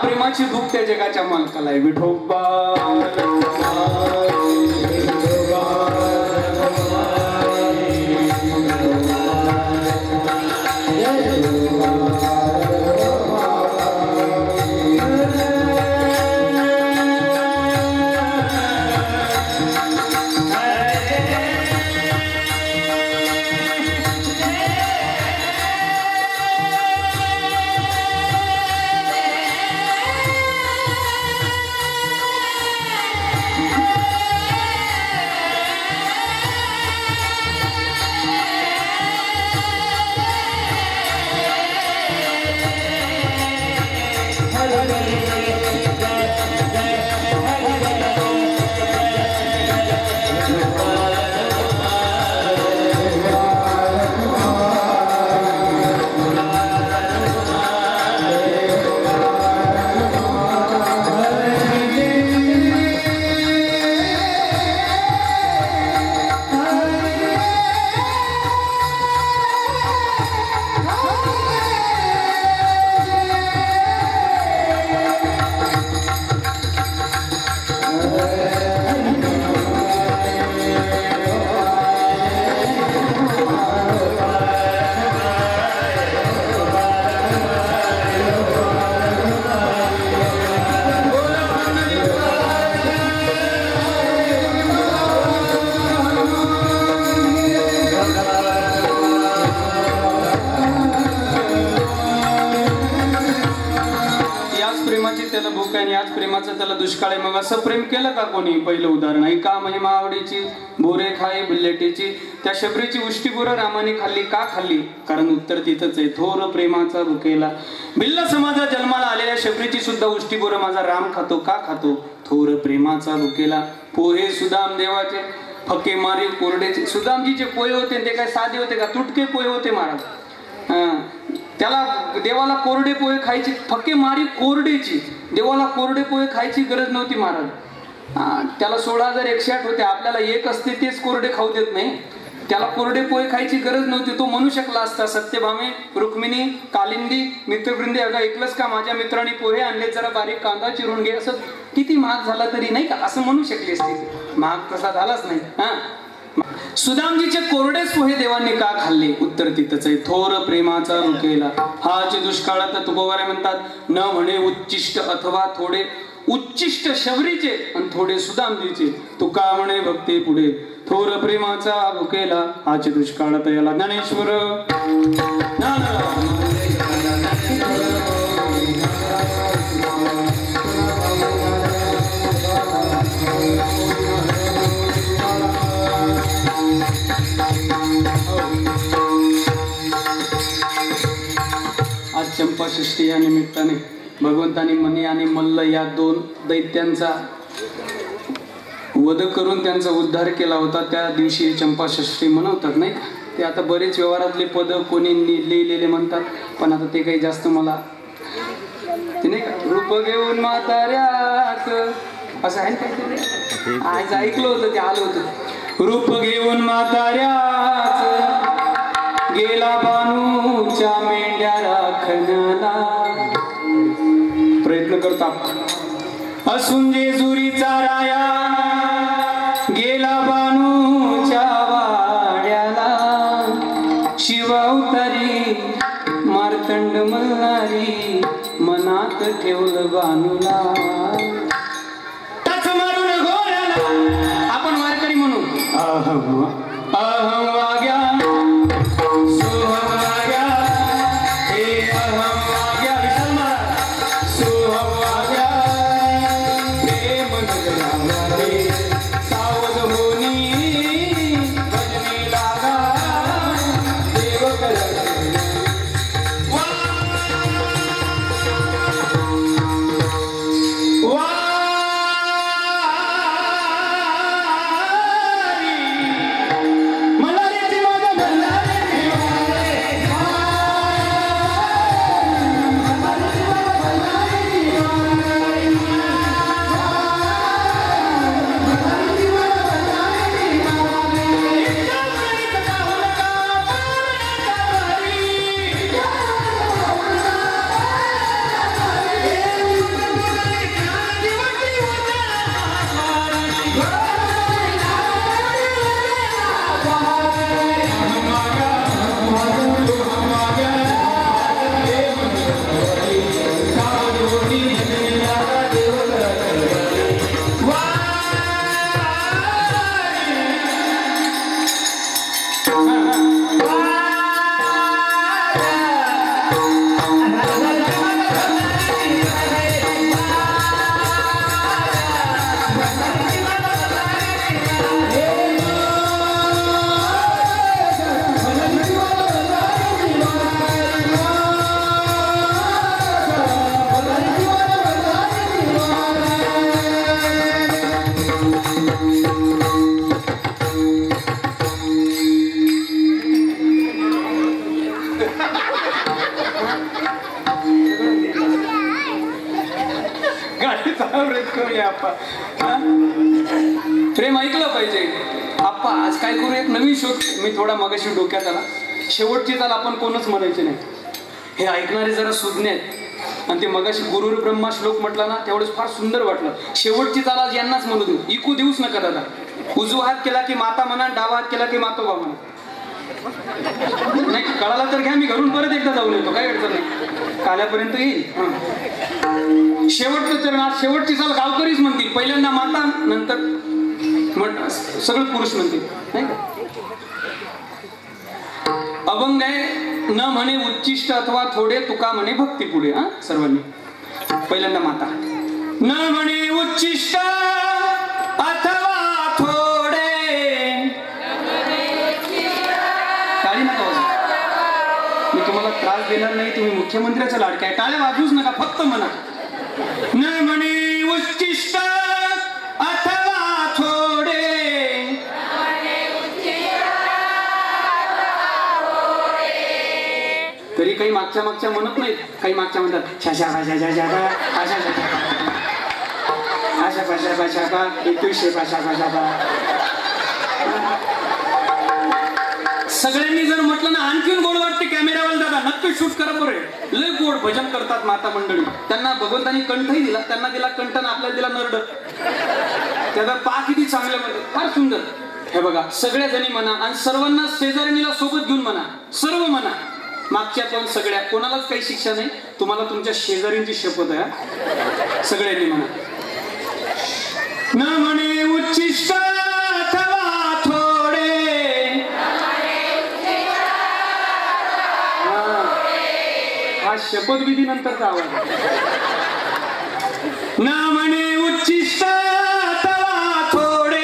प्रेमाची भूक त्या जगाच्या मालकाला आहे. विठोबा त्याला भूक आहे आणि आज प्रेमाचं त्याला दुष्काळ आहे. मग असं प्रेम केलं का कोणी? पहिलं उदाहरण ऐका. महिमा आवडीची बोरे खाई बिल्लेटीची, त्या शबरीची उष्टी बोरं रामाने खाल्ली. का खाल्ली? कारण उत्तर तिथंच आहे. थोर प्रेमाचा भुकेला. भिल्ल समाजात जन्माला आलेल्या शबरीची सुद्धा उष्टी बोरं माझा राम खातो. का खातो? थोर प्रेमाचा भुकेला. पोहे सुदाम देवाचे, फके मारी कोरडेचे. सुदामजीचे पोहे होते ते काय साधे होते का? तुटके पोहे होते महाराज. त्याला देवाला कोरडे पोहे खायची, फके मारी कोरडेची. देवाला कोरडे पोहे खायची गरज नव्हती महाराज. त्याला 16,108 होते. आपल्याला एक असते तेच कोरडे खाऊ देत नाही. त्याला कोरडे पोहे खायची गरज नव्हती. तो म्हणू शकला असता सत्यभामे, रुक्मिणी, कालिंदी, मित्रवृंदे, अगं ऐकलंस का माझ्या मित्रांनी पोहे आणले, जरा बारीक कांदा चिरून घे. असं किती महाग झाला तरी नाही का असं म्हणू शकले असते. महाग तसा झालाच नाही. सुदामजीचे कोरडेच पोहे देवांनी का खाल्ले? उत्तर तिथंच आहे. थोर प्रेमाचा भुकेला. हाचे दुष्काळात तुकोबारे म्हणतात, न म्हणे उच्चिष्ट अथवा थोडे. उच्चिष्ट शबरीचे आणि थोडे सुदामजीचे. तुका म्हणे भक्ती पुढे. थोर प्रेमाचा भुकेला. हाचे दुष्काळात याला ज्ञानेश्वर आज चंपाषष्ठी या निमित्ताने भगवंतानी मनी आणि मल्ल या 2 दैत्यांचा वध करून त्यांचा उद्धार केला होता. त्या दिवशी चंपाषष्ठी मनवतात नाही. ते आता बरेच व्यवहारातले पद कोणी लिहिलेले म्हणतात, पण आता ते काही जास्त मला ते नाही का. रूप घेऊन म्हाताऱ्याच असं आहे ना, आज ऐकलं होतं ते आलं होतं. रूप घेऊन म्हाताऱ्याच गेला बानूच्या मेंढ्या राखण्याला. प्रयत्न करतो आपण. असून जेजुरीचा राया गेला बानूच्या वाड्याला. शिवावतारी मार्तंड मल्हारी मनात ठेवलं बानूला. टाच मारून घोड्याला आपण वारकरी म्हणू. अहम अहम वाग्या प्रेम ऐकलं पाहिजे. आप्पा आज काय करू, एक नवीन शोध. मी थोडा मगाशी डोक्यात आला. शेवटची चाल आपण कोणच म्हणायचे नाही. हे ऐकणारे जरा सुज्ञ आहेत. आणि ते मगाशी गुरुर ब्रह्मा श्लोक म्हटला ना, तेवढंच फार सुंदर वाटलं. शेवटची चाल आज यांनाच म्हणू देऊ. इकू देऊच नका दादा. उजवा हात केला की माता म्हणा, डावा हात केला की मातोबा म्हणा. नाही कळाला तर घ्या, मी घरून परत एकदा जाऊन येतो, काय अडचण नाही. काल्यापर्यंत येईल. शेवटचं चरण आज शेवटची चाल गावकरीच म्हणतील. पहिल्यांदा माता, नंतर सगळं पुरुष म्हणतील नाही का. अभंग आहे. न म्हणे उच्चिष्ट अथवा थोडे, तुका म्हणे भक्ती पुढे. सर्वांनी पहिल्यांदा माता. न म्हणे उच्चिष्ट अथवा थोडे. टाळी नका वाजवू. मी तुम्हाला त्रास देणार नाही. तुम्ही मुख्यमंत्र्याचा लाडका आहे. टाळ्या वाजवूच नका, फक्त म्हणा न म्हणे उच्चिष्ट अथवा थोडे. तरी काही मागच्या म्हणत नाहीत. काही मागच्या म्हणतात शाशा भाषा शाशा भाषा आशा भाषा भाषा बा 2100 भाषा भाषा बा. सगळ्यांनी जर म्हटलं ना आणखीन गोड वाटते कॅमेरावर दादा नक्की शूट करा बरे. लय गोड भजन करतात माता मंडळी. त्यांना भगवंतानी कंठही दिला. त्यांना दिला कंठ आणि आपल्याला दिला नरड. त्याचा पा किती चांगलं म्हणतात, फार सुंदर. हे बघा सगळ्या जणी म्हणा आणि सर्वांना शेजारणीला सोबत घेऊन म्हणा. सर्व म्हणा, मागच्या पण सगळ्या. कोणालाच काही शिक्षा नाही. तुम्हाला तुमच्या शेजारींची शपथ आहे. सगळ्यांनी म्हणा न म्हणे उच्चिष्ट अथवा थोडे. हा शपथविधी नंतरचा आवाज. न म्हणे उच्चिष्ट अथवा थोडे.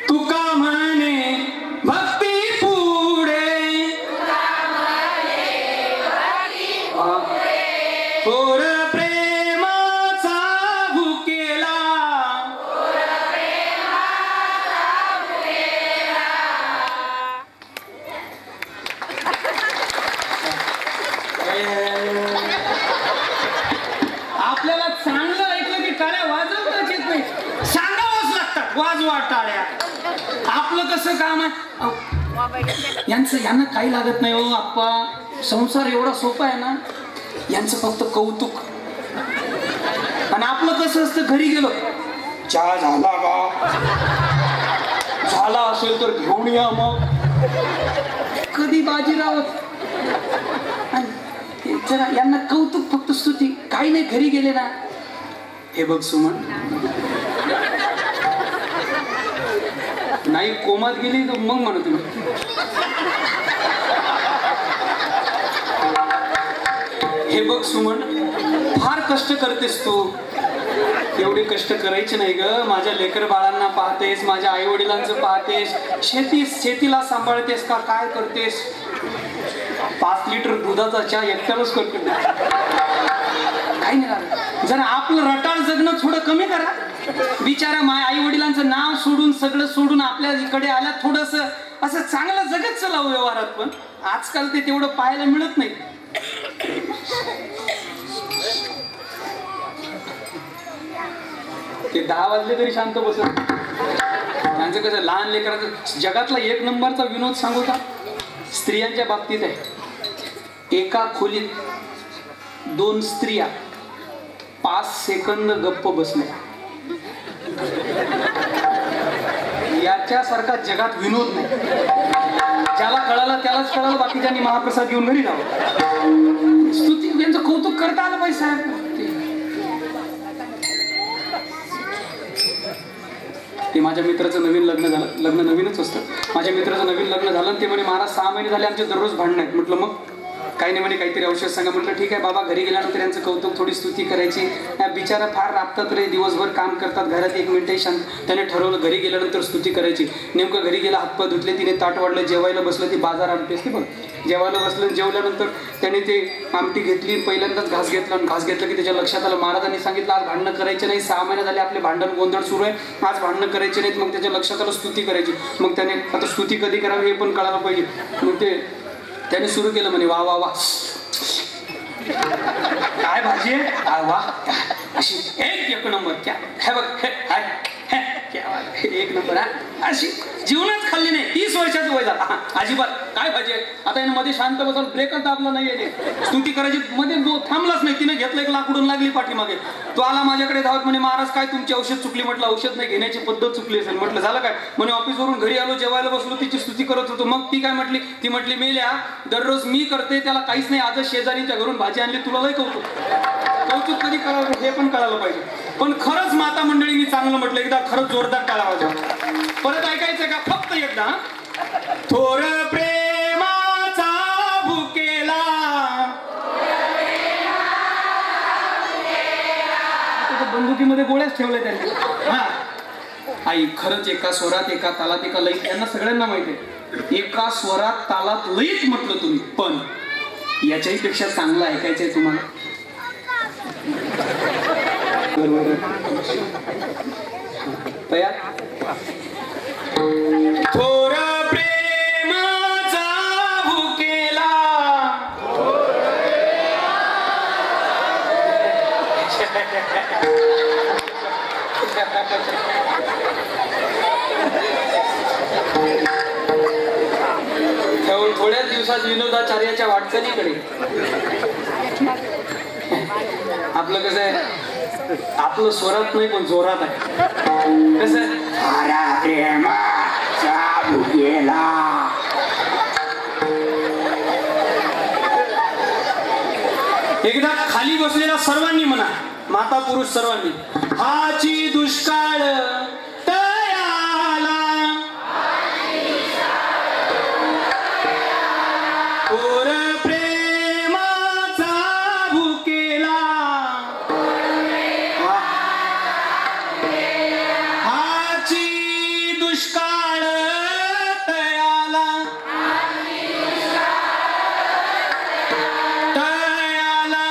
तुका म्हणे भक्ती पुढे. थोर प्रेमाचा भुकेला. आपल्याला चांगलं ऐकलं की टाळ्या वाजवताच येत नाही. सांगावंच लागतात वाजवा टाळ्या. आपलं कसं काम आहे. यांना काही लागत नाही हो आप्पा. संसार एवढा सोपा आहे ना. यांचं फक्त कौतुक. आणि आपलं कसं असतं, घरी गेलो चहा झाला का, झाला असेल तर घेऊन या. मग कधी बाजी रावत. जरा यांना कौतुक फक्त स्तुती. काही नाही, घरी गेले ना हे बघ सुमन नाही कोमात गेली तर मग म्हणत तुम्ही हे बघ सुमन फार कष्ट करतेस तू. एवढे कष्ट करायचे नाही ग. माझ्या लेकर बाळांना पाहतेस, माझ्या आई वडिलांचं पाहतेस, शेतीला सांभाळतेस का, काय करतेस. 5 लिटर दुधाचा चहा एकट्यालाच करते. काही नाही. जरा आपलं रटाळ जगणं थोडं कमी करा. बिचारा माय आई वडिलांचं नाव सोडून सगळं सोडून आपल्या इकडे आल्या. थोडस असं चांगलं जगत चलावं व्यवहारात. पण आजकाल ते तेवढं पाहायला मिळत नाही. ते 10 वाजले तरी शांत बसत. त्यांचं कसं लहान लेकराचं. जगातला 1 नंबरचा विनोद सांगू का, स्त्रियांच्या बाबतीत आहे. एका खोलीत 2 स्त्रिया 5 सेकंद गप्प बसल्या. याच्यासारखा जगात विनोद नाही. ज्याला कळाला त्यालाच कळालं. बाकीच्यांनी महाप्रसाद घेऊन घरी जावं. स्तुती यांचं कौतुक करता आलं पाहिजे साहेब. ते माझ्या मित्राचं नवीन लग्न झालं. लग्न नवीनच असतं. माझ्या मित्राचं नवीन लग्न झालं. ते म्हणे महाराज 6 महिने झाले आमचे दररोज भांडण आहेत. म्हटलं मग काही नाही म्हणे, काहीतरी औषध सांगा. म्हटलं ठीक आहे बाबा. घरी गेल्यानंतर यांचं कौतुक थोडी स्तुती करायची. बिचारा फार राबतात रे, दिवसभर काम करतात. घरात 1 मिनिटही शांत. त्याने ठरवलं घरी गेल्यानंतर स्तुती करायची. नेमकं घरी गेला, हातपाय धुतले, तिने ताट वाढलं, जेवायला बसलं. ती बाजार आमटी असते बघ. जेवायला बसलं. जेवल्यानंतर त्याने ते आमटी घेतली. पहिल्यांदाच घास घेतला. घास घेतलं की त्याच्या लक्षात आलं महाराजांनी सांगितलं आज भांडणं करायचे नाही. 6 महिने झाले आपले भांडण गोंधळ सुरू आहे. आज भांडणं करायचे नाहीत. मग त्याच्या लक्षात आलं स्तुती करायची. मग त्याने आता स्तुती कधी करावी हे पण कळायला पाहिजे. मग त्याने सुरू केलं म्हणे वा वा वा काय भाजी आहे वा अशी 1 नंबर. क्या हे बघ एक नंबर. अशी जीवनात खाल्ली नाही. 30 वर्षाचं वय झालं. अजिबात काय पाहिजे. आता याने मध्ये शांत बसून ब्रेकच दाबला नाही. स्तुती करायची मध्ये थांबलाच नाही. तिने घेतलं एक लाकडून लागली पाठीमागे. तो आला माझ्याकडे धावत म्हणे महाराज काय तुमची औषध चुकली. म्हटलं औषध नाही, घेण्याची पद्धत चुकली असेल. म्हटलं झालं काय. म्हणे ऑफिसवरून घरी आलो, जेवायला बसलो, तिची स्तुती करत होतो. मग ती काय म्हटली. ती म्हटली मेल्या दररोज मी करते त्याला काहीच नाही. आजच शेजारीच्या घरून भाजी आणली. तुला लय कौतुक कधी करावं हे पण कळायला पाहिजे. पण खरंच माता मंडळींनी चांगलं म्हटलं. एकदा खरंच जोरदार टाळा वाजवा. परत ऐकायचं का फक्त एकदा. थोर प्रेमाचा भुकेला बंदुकीमध्ये गोळ्याच ठेवल्या त्यांनी. हा आई खरंच एका स्वरात एका तालात एका लयीत, यांना सगळ्यांना माहिती आहे एका स्वरात तालात लयीत म्हटलं तुम्ही, पण याच्याही पेक्षा चांगलं ऐकायचंय तुम्हाला. तयार. थोर प्रेमाचा भुकेला थोड्याच दिवसात विनोदाचार्याच्या वाटचालीकडे. आपलं कसं आहे, आपलं स्वरात नाही पण जोरात आहे. कसं एकदा खाली बसलेल्या सर्वांनी म्हणा, माता पुरुष सर्वांनी, हाची दुष्काळ तयाला थोर प्रेमाचा भुकेला, हाची दुष्काळ तयाला तयाला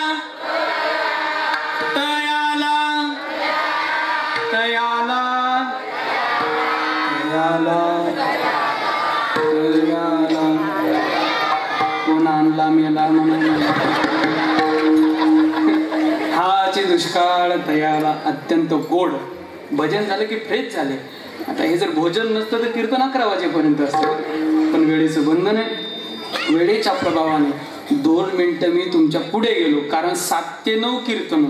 तयाला तयाला तयाला कोण आणला मेला म्हणून. हाची दुष्काळ तयाला अत्यंत गोड भजन झालं की फ्रेश झाले. आता हे जर भोजन नसतं तर कीर्तन 11 वाजेपर्यंत असतं, पण वेळेचं बंधन आहे. वेळेच्या प्रभावाने 2 मिनिटं मी तुमच्या पुढे गेलो, कारण 7 ते 9 कीर्तन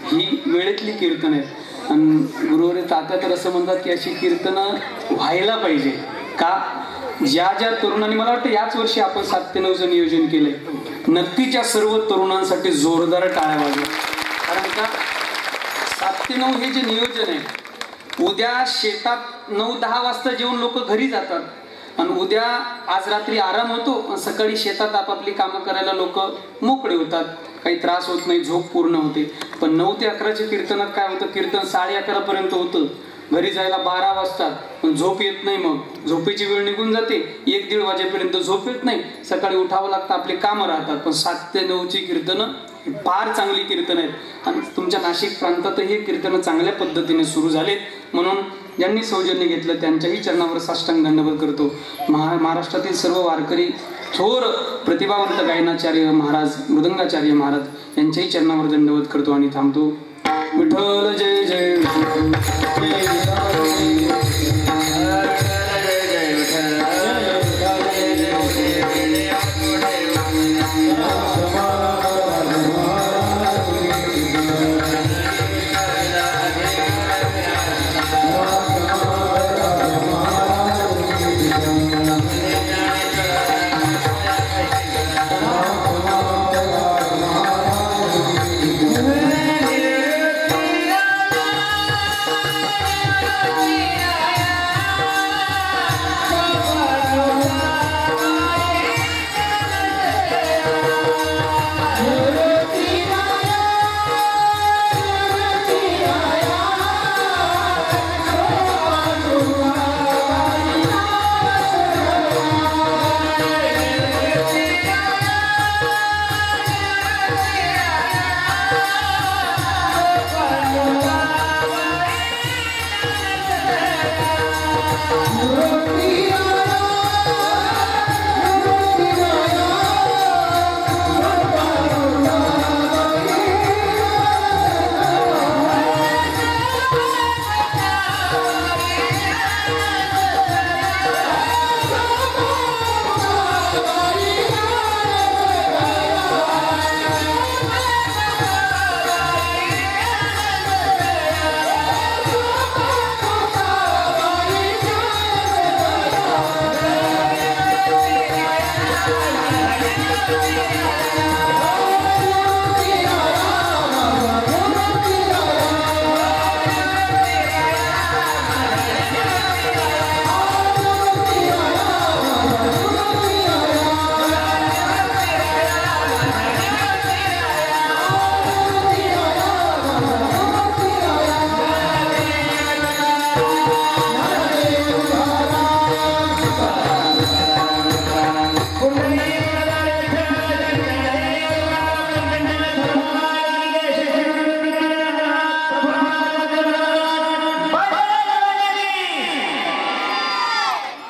ही वेळेतली कीर्तन आहेत. आणि गुरुवारी तात्या तर असं म्हणतात की अशी कीर्तनं व्हायला पाहिजे. का ज्या ज्या तरुणांनी, मला वाटतं याच वर्षी आपण 7 ते 9चं नियोजन केलंय, नक्कीच्या सर्व तरुणांसाठी जोरदार टाळ्या वाजवा. कारण का 7 ते 9 हे जे नियोजन आहे, उद्या शेतात 9-10 वाजता जेवून लोक घरी जातात आणि उद्या आज रात्री आराम होतो, सकाळी शेतात आपापली कामं करायला लोक मोकळे होतात, काही त्रास होत नाही, झोप पूर्ण होते. पण 9 ते 11च्या कीर्तनात काय होतं, कीर्तन 11:30 पर्यंत होतं, घरी जायला 12 वाजतात, पण झोप येत नाही. मग झोपेची वेळ निघून जाते, 1-1:30 वाजेपर्यंत झोप येत नाही, सकाळी उठावं लागतं, आपले कामं राहतात. पण 7 ते 9ची कीर्तनं फार चांगली कीर्तन आहेत आणि तुमच्या नाशिक प्रांतातही हे कीर्तनं चांगल्या पद्धतीने सुरू झालेत. म्हणून ज्यांनी सौजन्य घेतलं त्यांच्याही चरणावर साष्टांग दंडवत करतो. महाराष्ट्रातील सर्व वारकरी, थोर प्रतिभावंत गायनाचार्य महाराज, मृदंगाचार्य महाराज यांच्याही चरणावर दंडवत करतो आणि थांबतो. विठ्ठल जय जय.